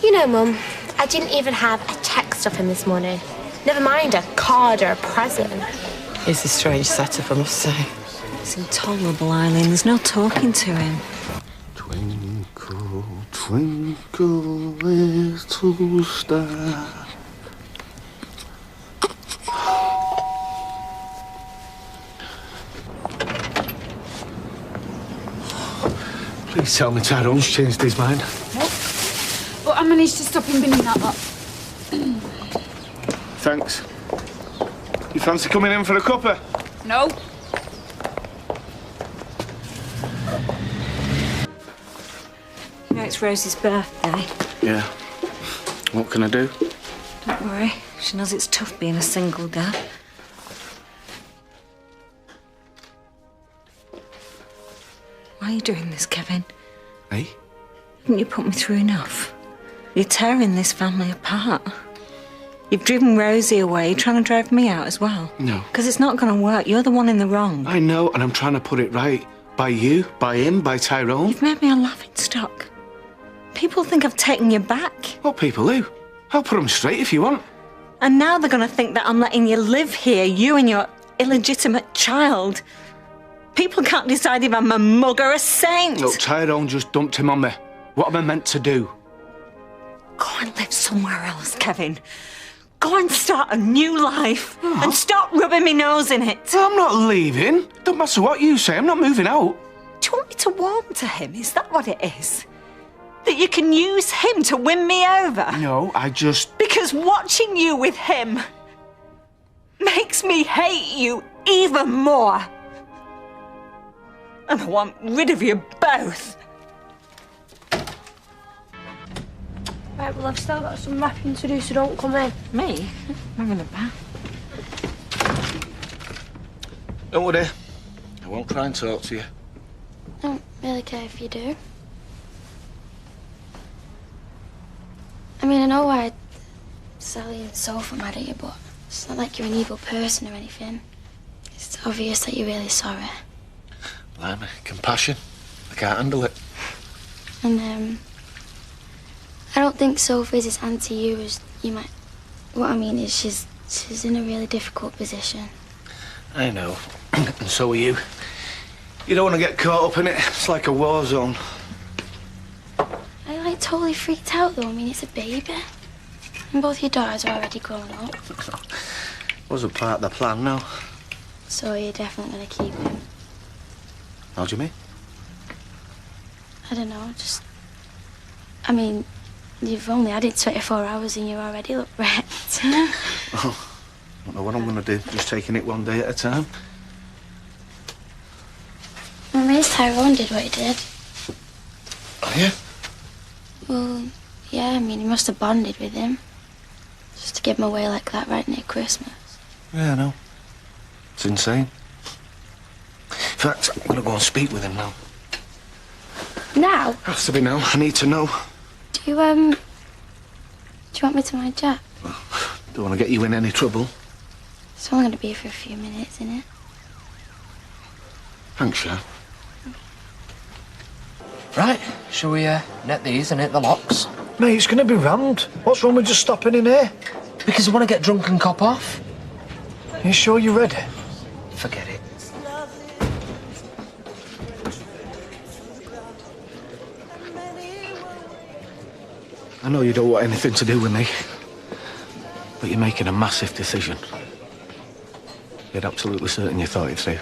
[SPEAKER 1] You know, Mum, I didn't even have a text off him this morning. Never mind a card or a present.
[SPEAKER 13] It's a strange setup, I must say.
[SPEAKER 8] It's intolerable, Eileen. There's no talking to him.
[SPEAKER 2] Twinkle, twinkle, little star. Please tell me Tyrone's changed his mind.
[SPEAKER 19] What? But I managed to stop him binning that lot.
[SPEAKER 2] Thanks. You fancy coming in for a cuppa?
[SPEAKER 19] No.
[SPEAKER 8] You know, it's Rosie's birthday.
[SPEAKER 2] Yeah. What can I do?
[SPEAKER 8] Don't worry. She knows it's tough being a single dad. Why are you doing this, Kevin?
[SPEAKER 2] Hey?
[SPEAKER 8] Haven't you put me through enough? You're tearing this family apart. You've driven Rosie away. You're trying to drive me out as well.
[SPEAKER 2] No.
[SPEAKER 8] Because it's not going to work. You're the one in the wrong.
[SPEAKER 2] I know, and I'm trying to put it right. By you, by him, by Tyrone.
[SPEAKER 8] You've made me a laughingstock. People think I've taken you back.
[SPEAKER 2] What people do? I'll put them straight if you want.
[SPEAKER 8] And now they're going to think that I'm letting you live here, you and your illegitimate child. People can't decide if I'm a mug or a saint.
[SPEAKER 2] Look, Tyrone just dumped him on me. What am I meant to do?
[SPEAKER 8] Go and live somewhere else, Kevin. Go and start a new life. And stop rubbing me nose in it.
[SPEAKER 2] I'm not leaving. Don't matter what you say, I'm not moving out.
[SPEAKER 8] Do you want me to warm to him? Is that what it is? That you can use him to win me over?
[SPEAKER 2] No, I just...
[SPEAKER 8] Because watching you with him makes me hate you even more. And I want rid of you both.
[SPEAKER 1] Right, well, I've still got some wrapping to do, so don't come in.
[SPEAKER 3] Me? I'm having a bath.
[SPEAKER 2] Don't worry. I won't try and talk to you.
[SPEAKER 1] I don't really care if you do. I mean, I know why Sally and Sophie mad at you, but it's not like you're an evil person or anything. It's obvious that you're really sorry.
[SPEAKER 2] Blimey, compassion. I can't handle it.
[SPEAKER 1] And, I don't think Sophie's as anti-you as you might... What I mean is she's in a really difficult position.
[SPEAKER 2] I know. And so are you. You don't want to get caught up in it. It's like a war zone.
[SPEAKER 1] Are you, like, totally freaked out, though? I mean, it's a baby. And both your daughters are already grown up.
[SPEAKER 2] Wasn't part of the plan, no.
[SPEAKER 1] So you're definitely going to keep him?
[SPEAKER 2] How do you mean?
[SPEAKER 1] I don't know, just... I mean, you've only had it 24 hours and you already look wrecked.
[SPEAKER 2] Oh, I don't know what I'm going to do. Just taking it one day at a time.
[SPEAKER 1] I'm amazed Tyrone did what he did.
[SPEAKER 2] Oh, yeah?
[SPEAKER 1] Well, yeah, I mean, he must have bonded with him. Just to give him away like that right near Christmas.
[SPEAKER 2] Yeah, I know. It's insane. In fact, I'm going to go and speak with him now.
[SPEAKER 1] Now?
[SPEAKER 2] Has to be now. I need to know.
[SPEAKER 1] Do you want me to mind Jack?
[SPEAKER 2] Don't want to get you in any trouble.
[SPEAKER 1] It's only going to be for a few minutes, isn't it?
[SPEAKER 2] Thanks, Sharon.
[SPEAKER 10] Right, shall we net these and hit the locks?
[SPEAKER 12] Mate, it's going to be rammed. What's wrong with just stopping in here?
[SPEAKER 10] Because I want to get drunk and cop off.
[SPEAKER 12] You sure you're ready?
[SPEAKER 10] Forget it.
[SPEAKER 2] I know you don't want anything to do with me, but you're making a massive decision. You're absolutely certain you thought it through.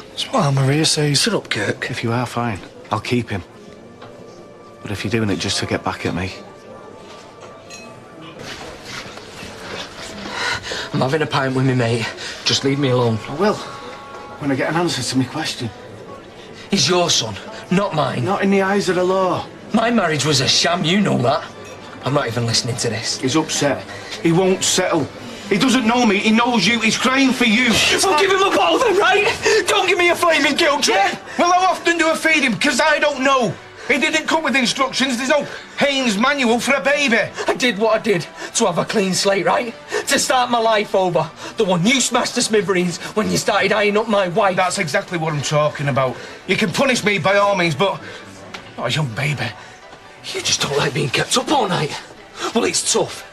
[SPEAKER 12] That's what Maria says.
[SPEAKER 2] Shut up, Kirk. If you are, fine. I'll keep him. But if you're doing it just to get back at me...
[SPEAKER 10] I'm having a pint with me, mate. Just leave me alone.
[SPEAKER 2] I will. When I get an answer to my question.
[SPEAKER 10] He's your son, not mine.
[SPEAKER 2] Not in the eyes of the law.
[SPEAKER 10] My marriage was a sham, you know that. I'm not even listening to this.
[SPEAKER 2] He's upset. He won't settle. He doesn't know me. He knows you. He's crying for you.
[SPEAKER 10] Well, give him a bottle then, right? Don't give me a flaming guilt trip.
[SPEAKER 2] Yeah. Well, how often do I feed him? Because I don't know. He didn't come with instructions. There's no Haynes manual for a baby.
[SPEAKER 10] I did what I did to have a clean slate, right? To start my life over. The one you smashed to smithereens when you started eyeing up my wife.
[SPEAKER 2] That's exactly what I'm talking about. You can punish me by all means, but not a young baby.
[SPEAKER 10] You just don't like being kept up all night. Well, it's tough.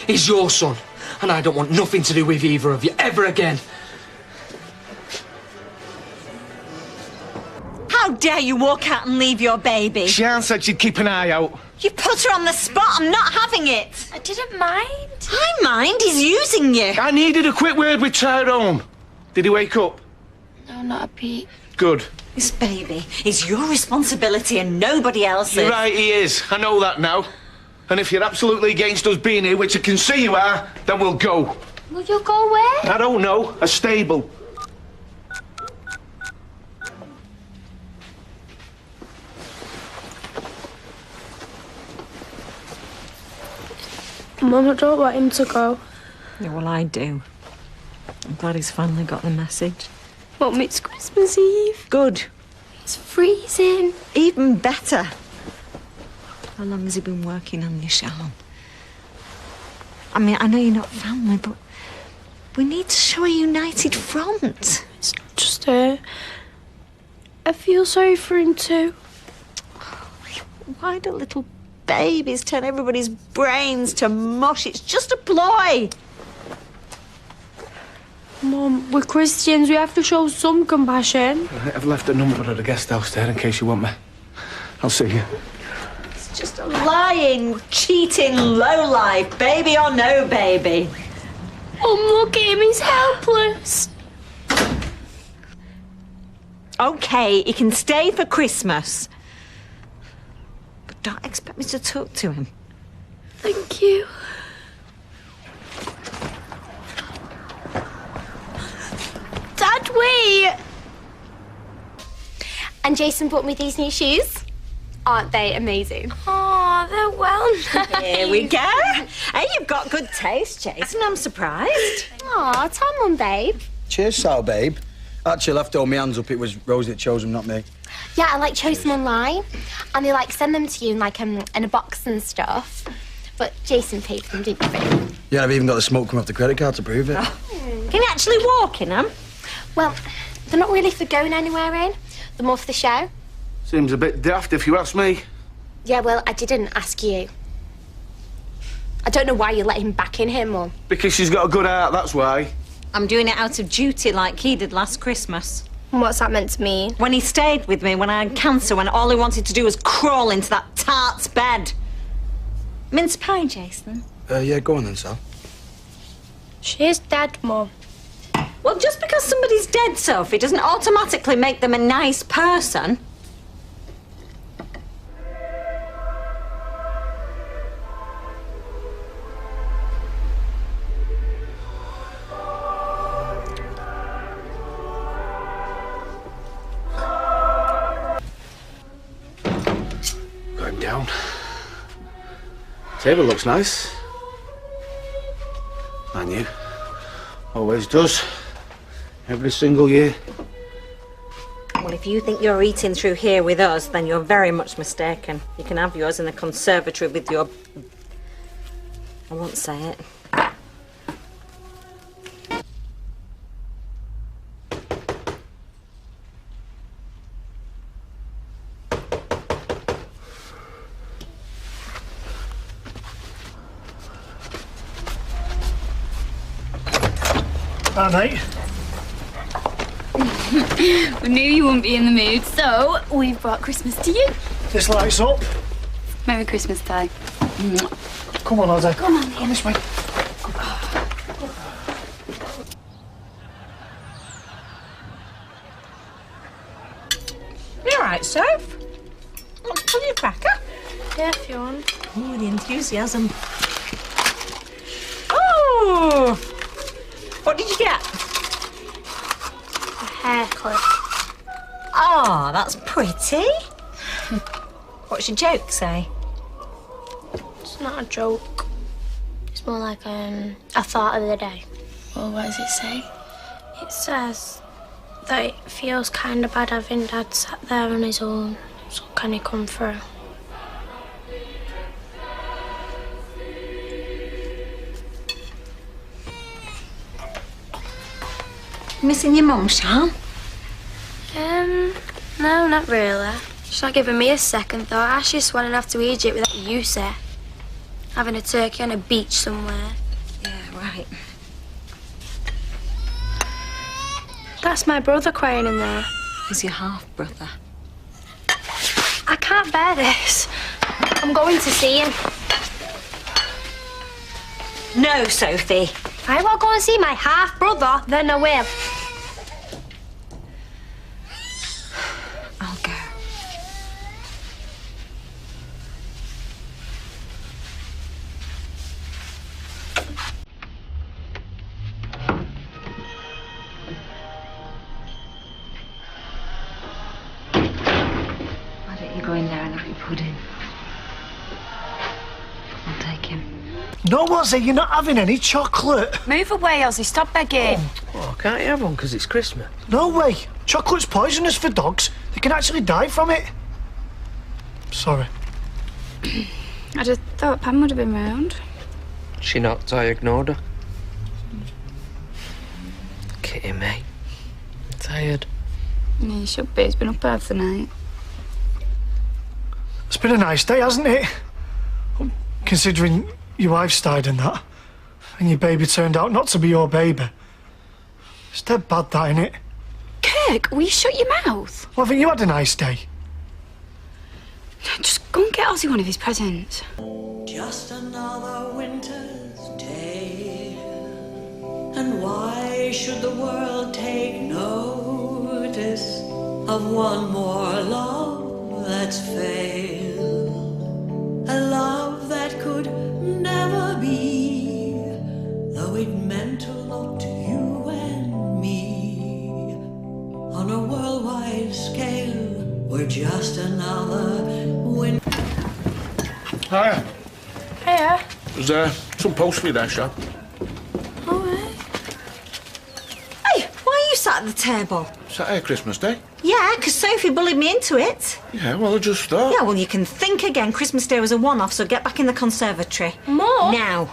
[SPEAKER 10] He's your son, and I don't want nothing to do with either of you ever again.
[SPEAKER 16] How dare you walk out and leave your baby?
[SPEAKER 2] Sian said she'd keep an eye out.
[SPEAKER 16] You put her on the spot. I'm not having it.
[SPEAKER 1] I didn't mind.
[SPEAKER 16] I mind. He's using you.
[SPEAKER 2] I needed a quick word with Tyrone. Did he wake up?
[SPEAKER 1] No, not a beat.
[SPEAKER 2] Good.
[SPEAKER 16] This baby is your responsibility and nobody else's.
[SPEAKER 2] You're right, he is. I know that now. And if you're absolutely against us being here, which I can see you are, then we'll go.
[SPEAKER 1] Will you go where?
[SPEAKER 2] I don't know. A stable.
[SPEAKER 1] Mum, I don't want him to go.
[SPEAKER 3] Yeah, well, I do. I'm glad he's finally got the message.
[SPEAKER 1] Mum, it's Christmas Eve.
[SPEAKER 3] Good.
[SPEAKER 1] It's freezing.
[SPEAKER 16] Even better.
[SPEAKER 3] How long has he been working on you, Sharon? I mean, I know you're not family, but we need to show a united front.
[SPEAKER 1] It's not just her. I feel sorry for him too.
[SPEAKER 16] Why do little babies turn everybody's brains to mush? It's just a ploy.
[SPEAKER 1] Mum, we're Christians. We have to show some compassion.
[SPEAKER 2] I've left a number at the guest house there in case you want me. I'll see you.
[SPEAKER 16] It's just a lying, cheating lowlife, baby or no baby.
[SPEAKER 1] Mum, look at him. He's helpless.
[SPEAKER 16] OK, he can stay for Christmas.
[SPEAKER 3] But don't expect me to talk to him.
[SPEAKER 1] Thank you. Dad, wait! And Jason bought me these new shoes. Aren't they amazing?
[SPEAKER 8] Oh, they're
[SPEAKER 1] well.
[SPEAKER 16] Here we go. Hey, you've got good taste, Jason. I'm surprised.
[SPEAKER 1] Aw, Tom and babe.
[SPEAKER 7] Cheers, Sal, babe. Actually, I have to hold my hands up. It was Rosie that chose them, not me.
[SPEAKER 1] Yeah, I chose them online, and they send them to you in a box and stuff. But Jason paid for them, didn't you, babe?
[SPEAKER 7] Yeah, I've even got the smoke come off the credit card to prove it.
[SPEAKER 16] Oh. Can you actually walk in them?
[SPEAKER 1] Well, they're not really for going anywhere in. They're more for the show.
[SPEAKER 2] Seems a bit daft if you ask me.
[SPEAKER 1] Yeah, well, I didn't ask you. I don't know why you let him back in here, Mum.
[SPEAKER 2] Because she's got a good heart, that's why.
[SPEAKER 16] I'm doing it out of duty like he did last Christmas.
[SPEAKER 1] What's that meant to mean?
[SPEAKER 16] When he stayed with me when I had cancer, when all he wanted to do was crawl into that tart's bed. Mince pie, Jason?
[SPEAKER 7] Yeah, go on then, Sal.
[SPEAKER 1] She's dead, Mum.
[SPEAKER 16] Well, just because somebody's dead, Sophie, doesn't automatically make them a nice person.
[SPEAKER 2] Going down. Table looks nice. And you. Always does. Every single year.
[SPEAKER 16] Well, if you think you're eating through here with us, then you're very much mistaken. You can have yours in the conservatory with your... I won't say it.
[SPEAKER 12] Hi, mate.
[SPEAKER 19] We knew you wouldn't be in the mood, so we've brought Christmas to you.
[SPEAKER 12] This lights up.
[SPEAKER 19] Merry Christmas, Ty.
[SPEAKER 12] Come on, Alda.
[SPEAKER 19] Come on,
[SPEAKER 12] Come this way.
[SPEAKER 16] You all right, Soph? Want to pull your cracker?
[SPEAKER 1] Yeah, if you want.
[SPEAKER 16] Oh, the enthusiasm. Oh! What did you get?
[SPEAKER 1] A hair clip.
[SPEAKER 16] Oh, that's pretty. What's your joke say?
[SPEAKER 1] It's not a joke. It's more like a thought of the day. Well, what does it say? It says that it feels kind of bad having Dad sat there on his own. So can he come through?
[SPEAKER 16] Missing your mum, Sean?
[SPEAKER 1] No, not really. She's not giving me a second thought. I just went off to Egypt without you, sir. Having a turkey on a beach somewhere.
[SPEAKER 16] Yeah, right.
[SPEAKER 1] That's my brother crying in there.
[SPEAKER 16] He's your half-brother.
[SPEAKER 1] I can't bear this. I'm going to see him.
[SPEAKER 16] No, Sophie.
[SPEAKER 1] If I want to go and see my half-brother, then I will.
[SPEAKER 16] I'll go.
[SPEAKER 8] Why don't you go in there and have your pudding? I'll take him.
[SPEAKER 12] No, Ozzy, you're not having any chocolate.
[SPEAKER 19] Move away, Ozzy. Stop begging.
[SPEAKER 4] Oh, can't you have one because it's Christmas?
[SPEAKER 12] No way. Chocolate's poisonous for dogs. They can actually die from it. Sorry.
[SPEAKER 19] I just thought Pam would have been round.
[SPEAKER 4] She not, I ignored her. Kitty me. Tired.
[SPEAKER 19] Yeah, you should be. It's been up half the night.
[SPEAKER 12] It's been a nice day, hasn't it? Considering your wife's died and that. And your baby turned out not to be your baby. It's dead bad, that, innit?
[SPEAKER 19] Kirk, will you shut your mouth?
[SPEAKER 12] Well, haven't you had a nice day?
[SPEAKER 19] Just go and get Ozzy one of his presents.
[SPEAKER 3] Just another winter's day. And why should the world take notice of one more love that's failed? A love that could never be, though it meant a lot to you and me. On a worldwide scale, we're just another winter.
[SPEAKER 2] Hiya.
[SPEAKER 1] Hiya.
[SPEAKER 2] There's some post for you there, Shab.
[SPEAKER 16] Hey, why are you sat at the table?
[SPEAKER 2] Sat here Christmas Day?
[SPEAKER 16] Yeah, because Sophie bullied me into it.
[SPEAKER 2] Yeah, well, I just thought.
[SPEAKER 16] Yeah, well, you can think again. Christmas Day was a one-off, so get back in the conservatory.
[SPEAKER 1] More?
[SPEAKER 16] Now.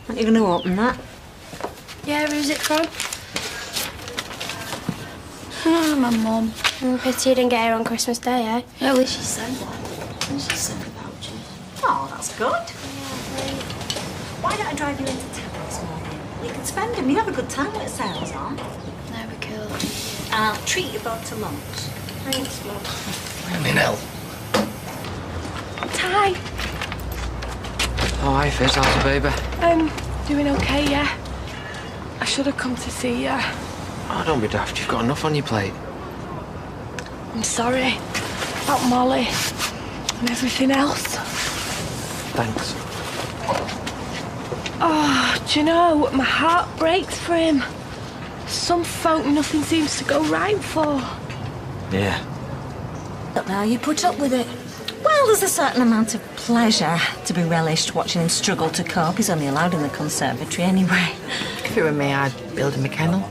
[SPEAKER 16] Aren't you going to open that?
[SPEAKER 1] Yeah, who's it from?
[SPEAKER 19] Oh, my mum.
[SPEAKER 1] Pity you didn't get her on Christmas Day, eh?
[SPEAKER 19] At least she said that. And she said about you.
[SPEAKER 16] Oh, that's good. Why don't I drive you into town this morning? You can spend them. You'll have a good time with the sales on.
[SPEAKER 19] No, we could.
[SPEAKER 16] And I'll treat you both to lunch.
[SPEAKER 1] Thanks, Mum.
[SPEAKER 2] Flaming hell.
[SPEAKER 1] Ty.
[SPEAKER 10] Oh, hi, Fizz. How's the baby?
[SPEAKER 13] Doing okay, yeah. I should have come to see you.
[SPEAKER 10] Oh, don't be daft. You've got enough on your plate.
[SPEAKER 13] I'm sorry about Molly and everything else.
[SPEAKER 10] Thanks.
[SPEAKER 13] Oh, do you know, my heart breaks for him. Some folk nothing seems to go right for.
[SPEAKER 10] Yeah.
[SPEAKER 16] But now you put up with it. Well, there's a certain amount of pleasure to be relished watching him struggle to cope. He's only allowed in the conservatory anyway.
[SPEAKER 13] If it were me, I'd build him a kennel.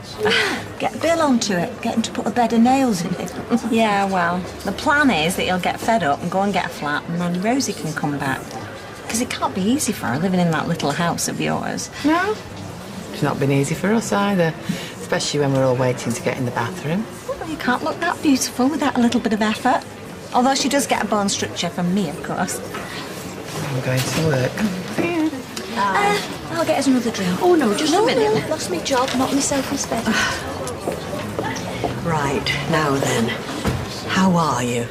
[SPEAKER 16] Get Bill onto it. Get him to put a bed of nails in it. Yeah, well, the plan is that he'll get fed up and go and get a flat, and then Rosie can come back. Because it can't be easy for her living in that little house of yours.
[SPEAKER 13] No. It's not been easy for us either, especially when we're all waiting to get in the bathroom.
[SPEAKER 16] Well, you can't look that beautiful without a little bit of effort. Although she does get a bone structure from me, of course.
[SPEAKER 13] I'm going to work.
[SPEAKER 16] I'll get us another drink.
[SPEAKER 8] Oh, no, just a minute.
[SPEAKER 16] No, lost my job, not my self-respect.
[SPEAKER 3] Right, now then. How are you?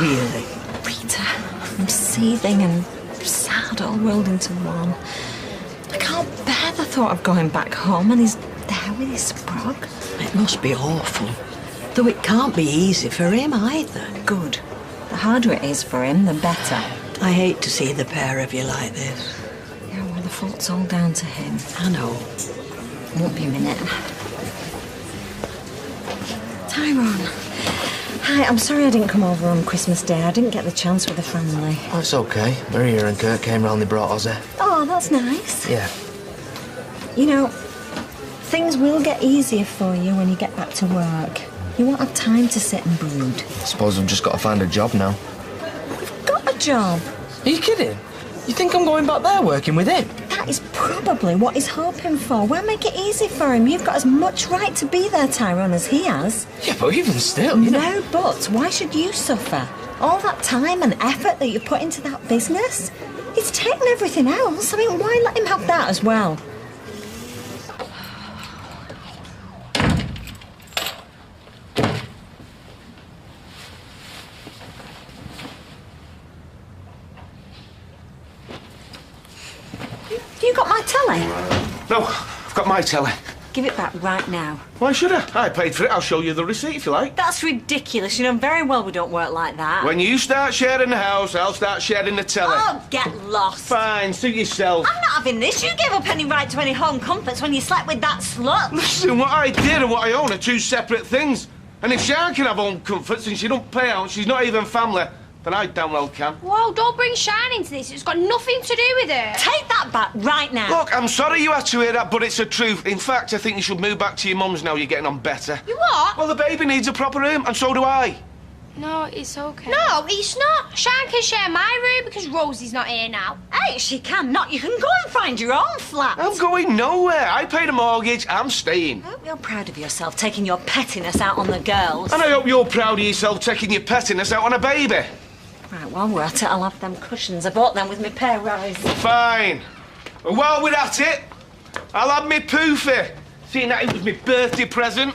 [SPEAKER 3] Really?
[SPEAKER 16] Rita, I'm seething and sad all rolled into one. I can't bear the thought of going back home and he's there with his sprog.
[SPEAKER 3] It must be awful. Though it can't be easy for him either.
[SPEAKER 16] Good. The harder it is for him, the better.
[SPEAKER 3] I hate to see the pair of you like this.
[SPEAKER 16] Yeah, well, the fault's all down to him.
[SPEAKER 3] I know.
[SPEAKER 16] Won't be a minute. Tyrone. Hi, I'm sorry I didn't come over on Christmas Day. I didn't get the chance with the family.
[SPEAKER 10] Oh, it's okay. Maria and Kurt came round, they brought Ozzy.
[SPEAKER 16] Oh, that's nice.
[SPEAKER 10] Yeah.
[SPEAKER 16] You know, things will get easier for you when you get back to work. You won't have time to sit and brood.
[SPEAKER 10] I suppose I've just got to find a job now.
[SPEAKER 16] You've got a job.
[SPEAKER 10] Are you kidding? You think I'm going back there working with him?
[SPEAKER 16] That is probably what he's hoping for. We'll make it easy for him. You've got as much right to be there, Tyrone, as he has.
[SPEAKER 10] Yeah, but even still, you know...
[SPEAKER 16] No, but why should you suffer? All that time and effort that you put into that business, he's taken everything else. I mean, why let him have that as well? You got my telly?
[SPEAKER 2] No, I've got my telly.
[SPEAKER 16] Give it back right now.
[SPEAKER 2] Why should I? I paid for it. I'll show you the receipt if you like.
[SPEAKER 16] That's ridiculous. You know very well we don't work like that.
[SPEAKER 2] When you start sharing the house, I'll start sharing the telly.
[SPEAKER 16] Oh, get lost.
[SPEAKER 2] Fine, suit yourself.
[SPEAKER 16] I'm not having this. You gave up any right to any home comforts when you slept with that slut.
[SPEAKER 2] Listen, what I did and what I own are two separate things. And if Sharon can have home comforts and she don't pay out, she's not even family, then I damn well can.
[SPEAKER 1] Whoa, don't bring Sharon into this. It's got nothing to do with it.
[SPEAKER 16] Take that back right now.
[SPEAKER 2] Look, I'm sorry you had to hear that, but it's the truth. In fact, I think you should move back to your mum's now you're getting on better.
[SPEAKER 1] You what?
[SPEAKER 2] Well, the baby needs a proper room, and so do I.
[SPEAKER 1] No, it's okay. No, it's not. Sharon can share my room because Rosie's not here now.
[SPEAKER 16] Hey, she can not. You can go and find your own flat.
[SPEAKER 2] I'm going nowhere. I paid a mortgage. I'm staying.
[SPEAKER 16] I hope you're proud of yourself taking your pettiness out on the girls.
[SPEAKER 2] And I hope you're proud of yourself taking your pettiness out on a baby.
[SPEAKER 16] Right, while we're at it, I'll have them cushions. I bought them with my pay rise.
[SPEAKER 2] Fine. Well, while we're at it, I'll have me poofy. Seeing that it was my birthday present.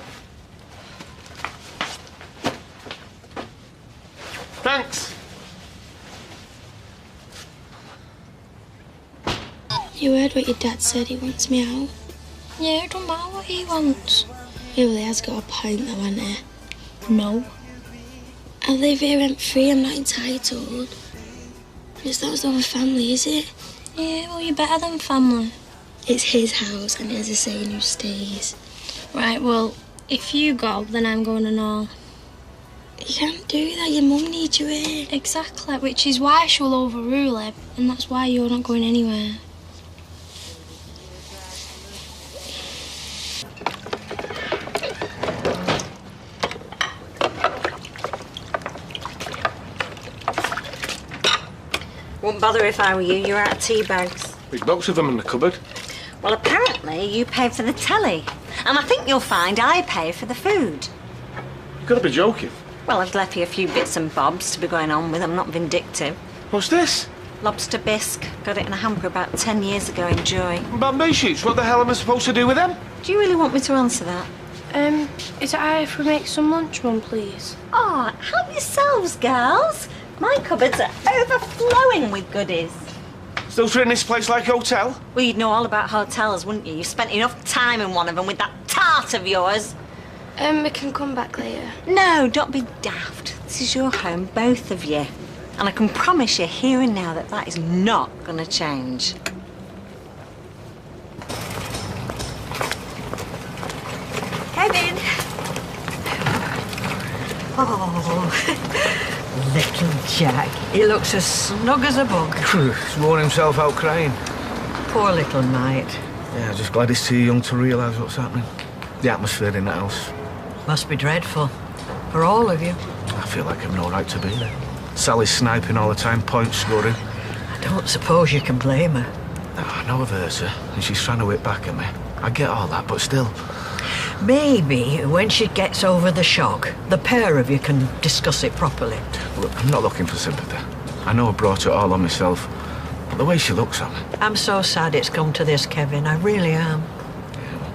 [SPEAKER 2] Thanks.
[SPEAKER 8] You heard what your dad said, he wants me out. Yeah, it don't matter what he wants. He really has got a point though, hasn't he? No. I live here rent-free, I'm not entitled. It's not as though I'm family, is it? Yeah, well, you're better than family. It's his house, and he has a say in who stays. Right, well, if you go, then I'm going to know. You can't do that. Your mum needs you here. Exactly, which is why she'll overrule him, and that's why you're not going anywhere.
[SPEAKER 16] Wouldn't bother if I were you. You're out of tea bags.
[SPEAKER 2] Big box of them in the cupboard.
[SPEAKER 16] Well, apparently you paid for the telly. And I think you'll find I pay for the food.
[SPEAKER 2] You've got to be joking.
[SPEAKER 16] Well, I've left you a few bits and bobs to be going on with. I'm not vindictive.
[SPEAKER 2] What's this?
[SPEAKER 16] Lobster bisque. Got it in a hamper about 10 years ago. Enjoy.
[SPEAKER 2] Bamboo shoots. What the hell am I supposed to do with them?
[SPEAKER 16] Do you really want me to answer that?
[SPEAKER 1] Is it alright if we make some lunch, Mum, please?
[SPEAKER 16] Oh, help yourselves, girls. My cupboards are overflowing with goodies.
[SPEAKER 2] Still treating this place like a hotel?
[SPEAKER 16] Well, you'd know all about hotels, wouldn't you? You've spent enough time in one of them with that tart of yours.
[SPEAKER 1] We can come back later.
[SPEAKER 16] No, don't be daft. This is your home, both of you. And I can promise you here and now that that is not going to change. Kevin!
[SPEAKER 3] Oh, little Jack. He looks as snug as a bug.
[SPEAKER 2] He's worn himself out crying.
[SPEAKER 3] Poor little mite.
[SPEAKER 2] Yeah, just glad he's too young to realise what's happening. The atmosphere in the house.
[SPEAKER 3] Must be dreadful. For all of you.
[SPEAKER 2] I feel like I've no right to be there. Sally's sniping all the time, points scoring.
[SPEAKER 3] I don't suppose you can blame her.
[SPEAKER 2] No, I know I've hurt her, and she's trying to whip back at me. I get all that, but still.
[SPEAKER 3] Maybe when she gets over the shock, the pair of you can discuss it properly.
[SPEAKER 2] Look, I'm not looking for sympathy. I know I brought it all on myself, but the way she looks at me.
[SPEAKER 3] I'm so sad it's come to this, Kevin. I really am.
[SPEAKER 2] Yeah, well,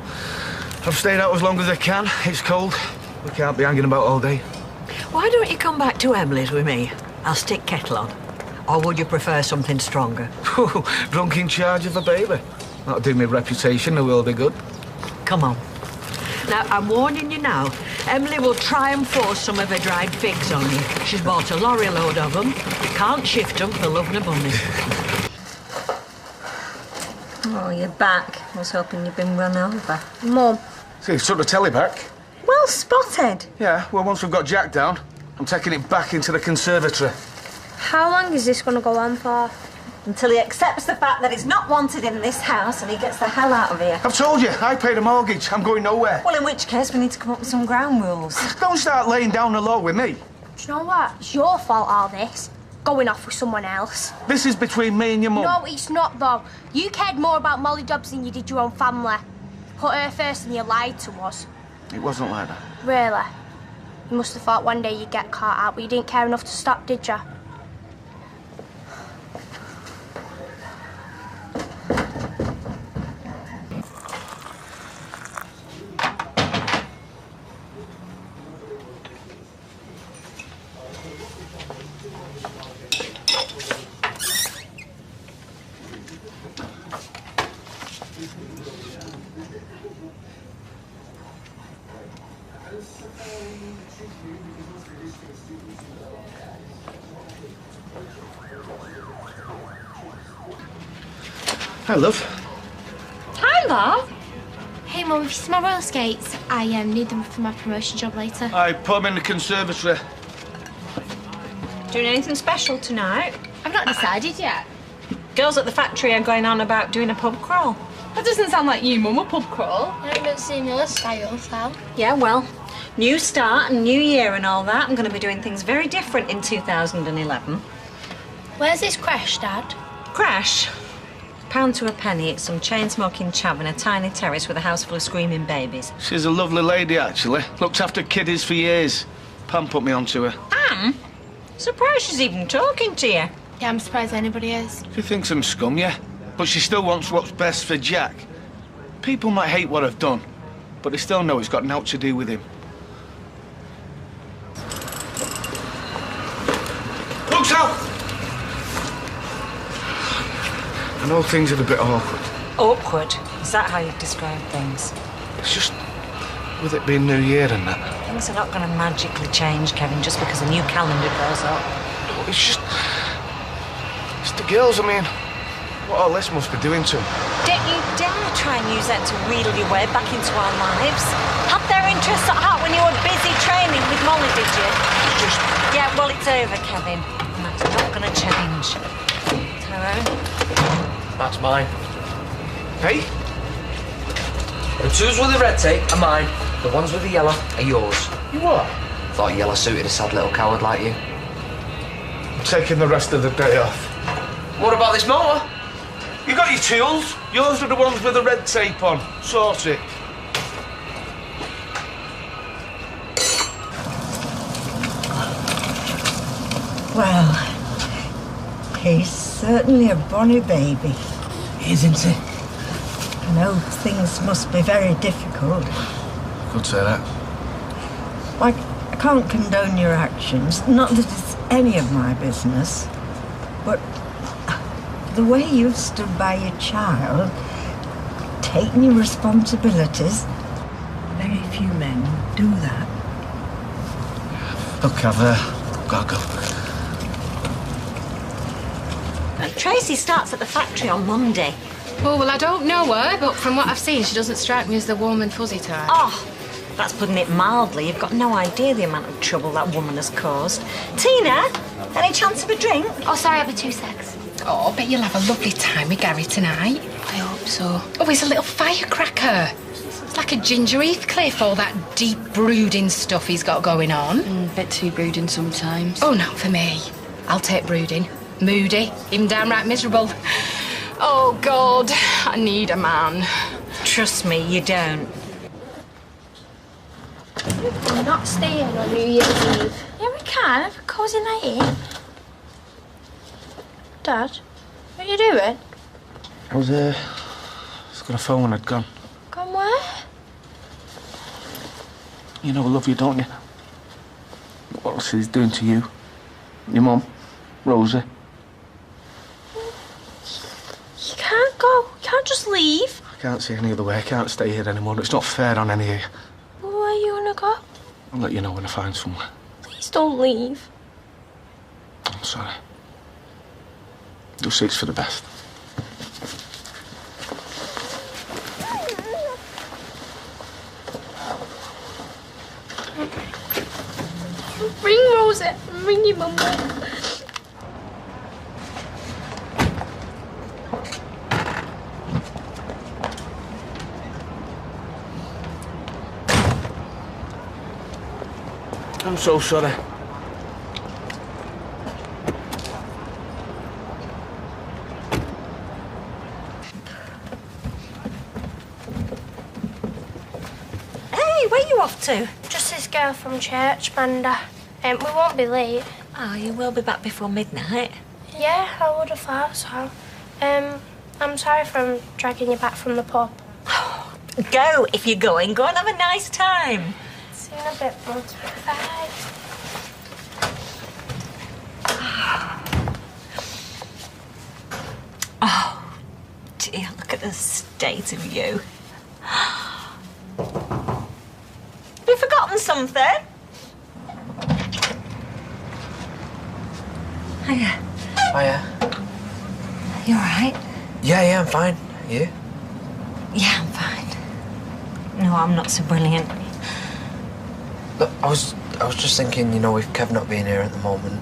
[SPEAKER 2] I've stayed out as long as I can. It's cold. We can't be hanging about all day.
[SPEAKER 3] Why don't you come back to Emily's with me? I'll stick kettle on. Or would you prefer something stronger?
[SPEAKER 2] Drunk in charge of a baby. That'll do me reputation, the world be good.
[SPEAKER 3] Come on. Now, I'm warning you now. Emily will try and force some of her dried figs on you. She's bought a lorry load of them. You can't shift them for love nor money.
[SPEAKER 16] Oh, you're back. I was hoping you'd been run over.
[SPEAKER 1] Mum.
[SPEAKER 2] See, took the telly back.
[SPEAKER 16] Well spotted.
[SPEAKER 2] Yeah, well, once we've got Jack down, I'm taking it back into the conservatory.
[SPEAKER 1] How long is this going to go on for?
[SPEAKER 16] Until he accepts the fact that he's not wanted in this house and he gets the hell out of here.
[SPEAKER 2] I've told you, I paid a mortgage. I'm going nowhere.
[SPEAKER 16] Well, in which case, we need to come up with some ground rules.
[SPEAKER 2] Don't start laying down the law with me.
[SPEAKER 1] Do you know what? It's your fault, all this. Going off with someone else.
[SPEAKER 2] This is between me and your mum.
[SPEAKER 1] No, it's not, though. You cared more about Molly Dobbs than you did your own family. Put her first and you lied to us.
[SPEAKER 2] It wasn't like that.
[SPEAKER 1] Really? You must have thought one day you'd get caught out, but you didn't care enough to stop, did you?
[SPEAKER 2] Hi, love.
[SPEAKER 1] Hi, love. Hey, Mum, have you seen my roller skates? I need them for my promotion job later.
[SPEAKER 2] I put them in the conservatory.
[SPEAKER 16] Doing anything special tonight?
[SPEAKER 1] I've not decided yet.
[SPEAKER 16] Girls at the factory are going on about doing a pub crawl.
[SPEAKER 19] That doesn't sound like you, Mum, a pub crawl.
[SPEAKER 1] I haven't seen your style, so.
[SPEAKER 16] Yeah, well, new start and new year and all that. I'm going to be doing things very different in 2011.
[SPEAKER 1] Where's this crash, Dad?
[SPEAKER 16] Crash? £1 to a penny. It's some chain-smoking chav in a tiny terrace with a house full of screaming babies.
[SPEAKER 2] She's a lovely lady, actually. Looked after kiddies for years. Pam put me onto her.
[SPEAKER 16] Pam? Surprised she's even talking to you.
[SPEAKER 1] Yeah, I'm surprised anybody is.
[SPEAKER 2] She thinks I'm scum, yeah. But she still wants what's best for Jack. People might hate what I've done, but they still know it's got naught to do with him. Look, Sal! I know things are a bit awkward.
[SPEAKER 16] Awkward? Is that how you describe things?
[SPEAKER 2] It's just with it being New Year and that.
[SPEAKER 16] Things are not going to magically change, Kevin, just because a new calendar goes up.
[SPEAKER 2] It's just... It's the girls, I mean. What all this must be doing to him.
[SPEAKER 16] Don't you dare try and use that to wheedle your way back into our lives. Had their interests at heart when you were busy training with Molly, did you? Yeah, well, it's over, Kevin. And that's not going to change. Tyrone?
[SPEAKER 4] That's mine.
[SPEAKER 2] Hey?
[SPEAKER 4] The twos with the red tape are mine. The ones with the yellow are yours.
[SPEAKER 2] You what?
[SPEAKER 4] Thought yellow suited a sad little coward like you.
[SPEAKER 2] I'm taking the rest of the day off.
[SPEAKER 4] What about this motor?
[SPEAKER 2] You got your tools. Yours are the ones with the red tape on. Sort it.
[SPEAKER 14] Well, he's certainly a bonny baby.
[SPEAKER 2] Isn't he?
[SPEAKER 14] I know things must be very difficult.
[SPEAKER 2] Could say that.
[SPEAKER 14] I can't condone your actions, not that it's any of my business, but the way you've stood by your child, taking your responsibilities, very few men do that.
[SPEAKER 2] Look, I've got to go.
[SPEAKER 16] Tracy starts at the factory on Monday.
[SPEAKER 9] Oh, well, I don't know her, but from what I've seen, she doesn't strike me as the warm and fuzzy type.
[SPEAKER 16] Oh, that's putting it mildly. You've got no idea the amount of trouble that woman has caused. Tina, any chance of a drink?
[SPEAKER 9] Oh, sorry, I'll be 2 secs. Oh, I bet you'll have a lovely time with Gary tonight. I hope so. Oh, he's a little firecracker. It's like a Ginger Heathcliff, all that deep brooding stuff he's got going on.
[SPEAKER 5] Bit too brooding sometimes.
[SPEAKER 9] Oh, not for me. I'll take brooding. Moody, even downright miserable. Oh, God, I need a man.
[SPEAKER 16] Trust me, you don't.
[SPEAKER 1] We're not staying on New Year's Eve.
[SPEAKER 13] Yeah, we can. Have a cosy night in. Dad, what are you doing?
[SPEAKER 2] I was just got a phone when I'd gone.
[SPEAKER 13] Gone where?
[SPEAKER 2] You know I love you, don't you? What else is he doing to you? Your mum, Rosie.
[SPEAKER 13] You can't go. You can't just leave.
[SPEAKER 2] I can't see any other way. I can't stay here anymore. It's not fair on any of you.
[SPEAKER 13] Well, where are you gonna go?
[SPEAKER 2] I'll let you know when I find somewhere.
[SPEAKER 13] Please don't leave.
[SPEAKER 2] I'm sorry. You'll see it's for the best.
[SPEAKER 13] Ring Rosie. Ring your mum.
[SPEAKER 2] I'm so sorry.
[SPEAKER 16] Hey, where are you off to?
[SPEAKER 1] Just this girl from church, Brenda. We won't be late.
[SPEAKER 16] Oh, you will be back before midnight.
[SPEAKER 1] Yeah, I would have thought so. I'm sorry for dragging you back from the pub.
[SPEAKER 16] Go, if you're going. Go and have a nice time.
[SPEAKER 1] See you in a bit, bud. Bye.
[SPEAKER 16] Oh, dear, look at the state of you. Have you forgotten something? Hiya.
[SPEAKER 4] Hiya.
[SPEAKER 16] You all right?
[SPEAKER 4] Yeah, I'm fine. You?
[SPEAKER 16] Yeah, I'm fine. No, I'm not so brilliant.
[SPEAKER 4] Look, I was just thinking, you know, with Kev not being here at the moment,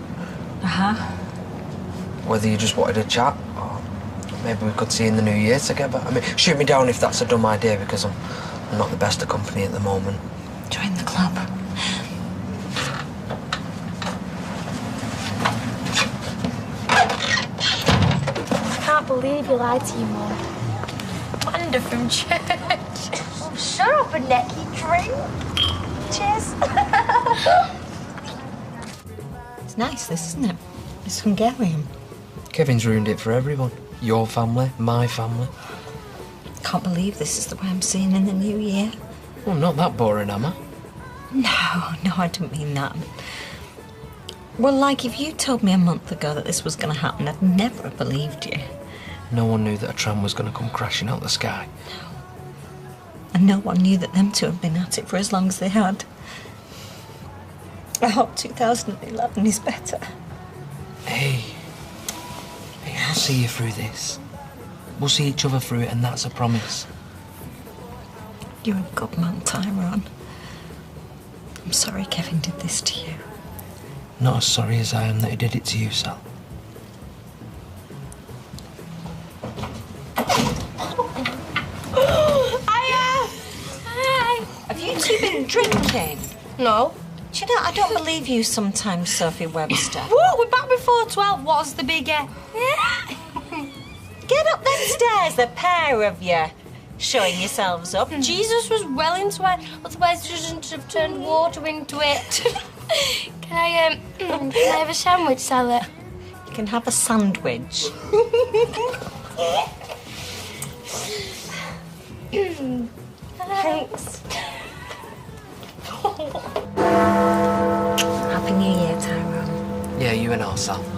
[SPEAKER 16] Uh-huh.
[SPEAKER 4] whether you just wanted to chat, or maybe we could see in the new year together. I mean, shoot me down if that's a dumb idea, because I'm not the best of company at the moment.
[SPEAKER 16] Join the club.
[SPEAKER 1] I can't believe you lied to your mum. Wanda from church. Oh, shut up and necky drink. Cheers.
[SPEAKER 16] It's nice, this, isn't it? It's Hungarian.
[SPEAKER 4] Kevin's ruined it for everyone. Your family, my family.
[SPEAKER 16] Can't believe this is the way I'm seeing in the new year.
[SPEAKER 4] Well, not that boring, am I?
[SPEAKER 16] No, I didn't mean that. Well, like, if you told me a month ago that this was going to happen, I'd never have believed you.
[SPEAKER 4] No one knew that a tram was going to come crashing out the sky.
[SPEAKER 16] And no one knew that them two had been at it for as long as they had. I hope 2011 is better.
[SPEAKER 4] Hey, I'll see you through this. We'll see each other through it, and that's a promise.
[SPEAKER 14] You're a good man, Tyrone. I'm sorry Kevin did this to you.
[SPEAKER 4] Not as sorry as I am that he did it to you, Sal.
[SPEAKER 16] Have you two been drinking?
[SPEAKER 1] No.
[SPEAKER 16] Do you know, I don't believe you sometimes, Sophie Webster. What? We're back before 12. What's the biggie? Get up them stairs, the pair of you. Showing yourselves up.
[SPEAKER 1] Jesus was well into it, otherwise he shouldn't have turned water into it. Can I have a sandwich, Sally?
[SPEAKER 16] You can have a sandwich.
[SPEAKER 1] Thanks.
[SPEAKER 16] Happy New Year, Tyrone.
[SPEAKER 4] Yeah, you and I, Sal.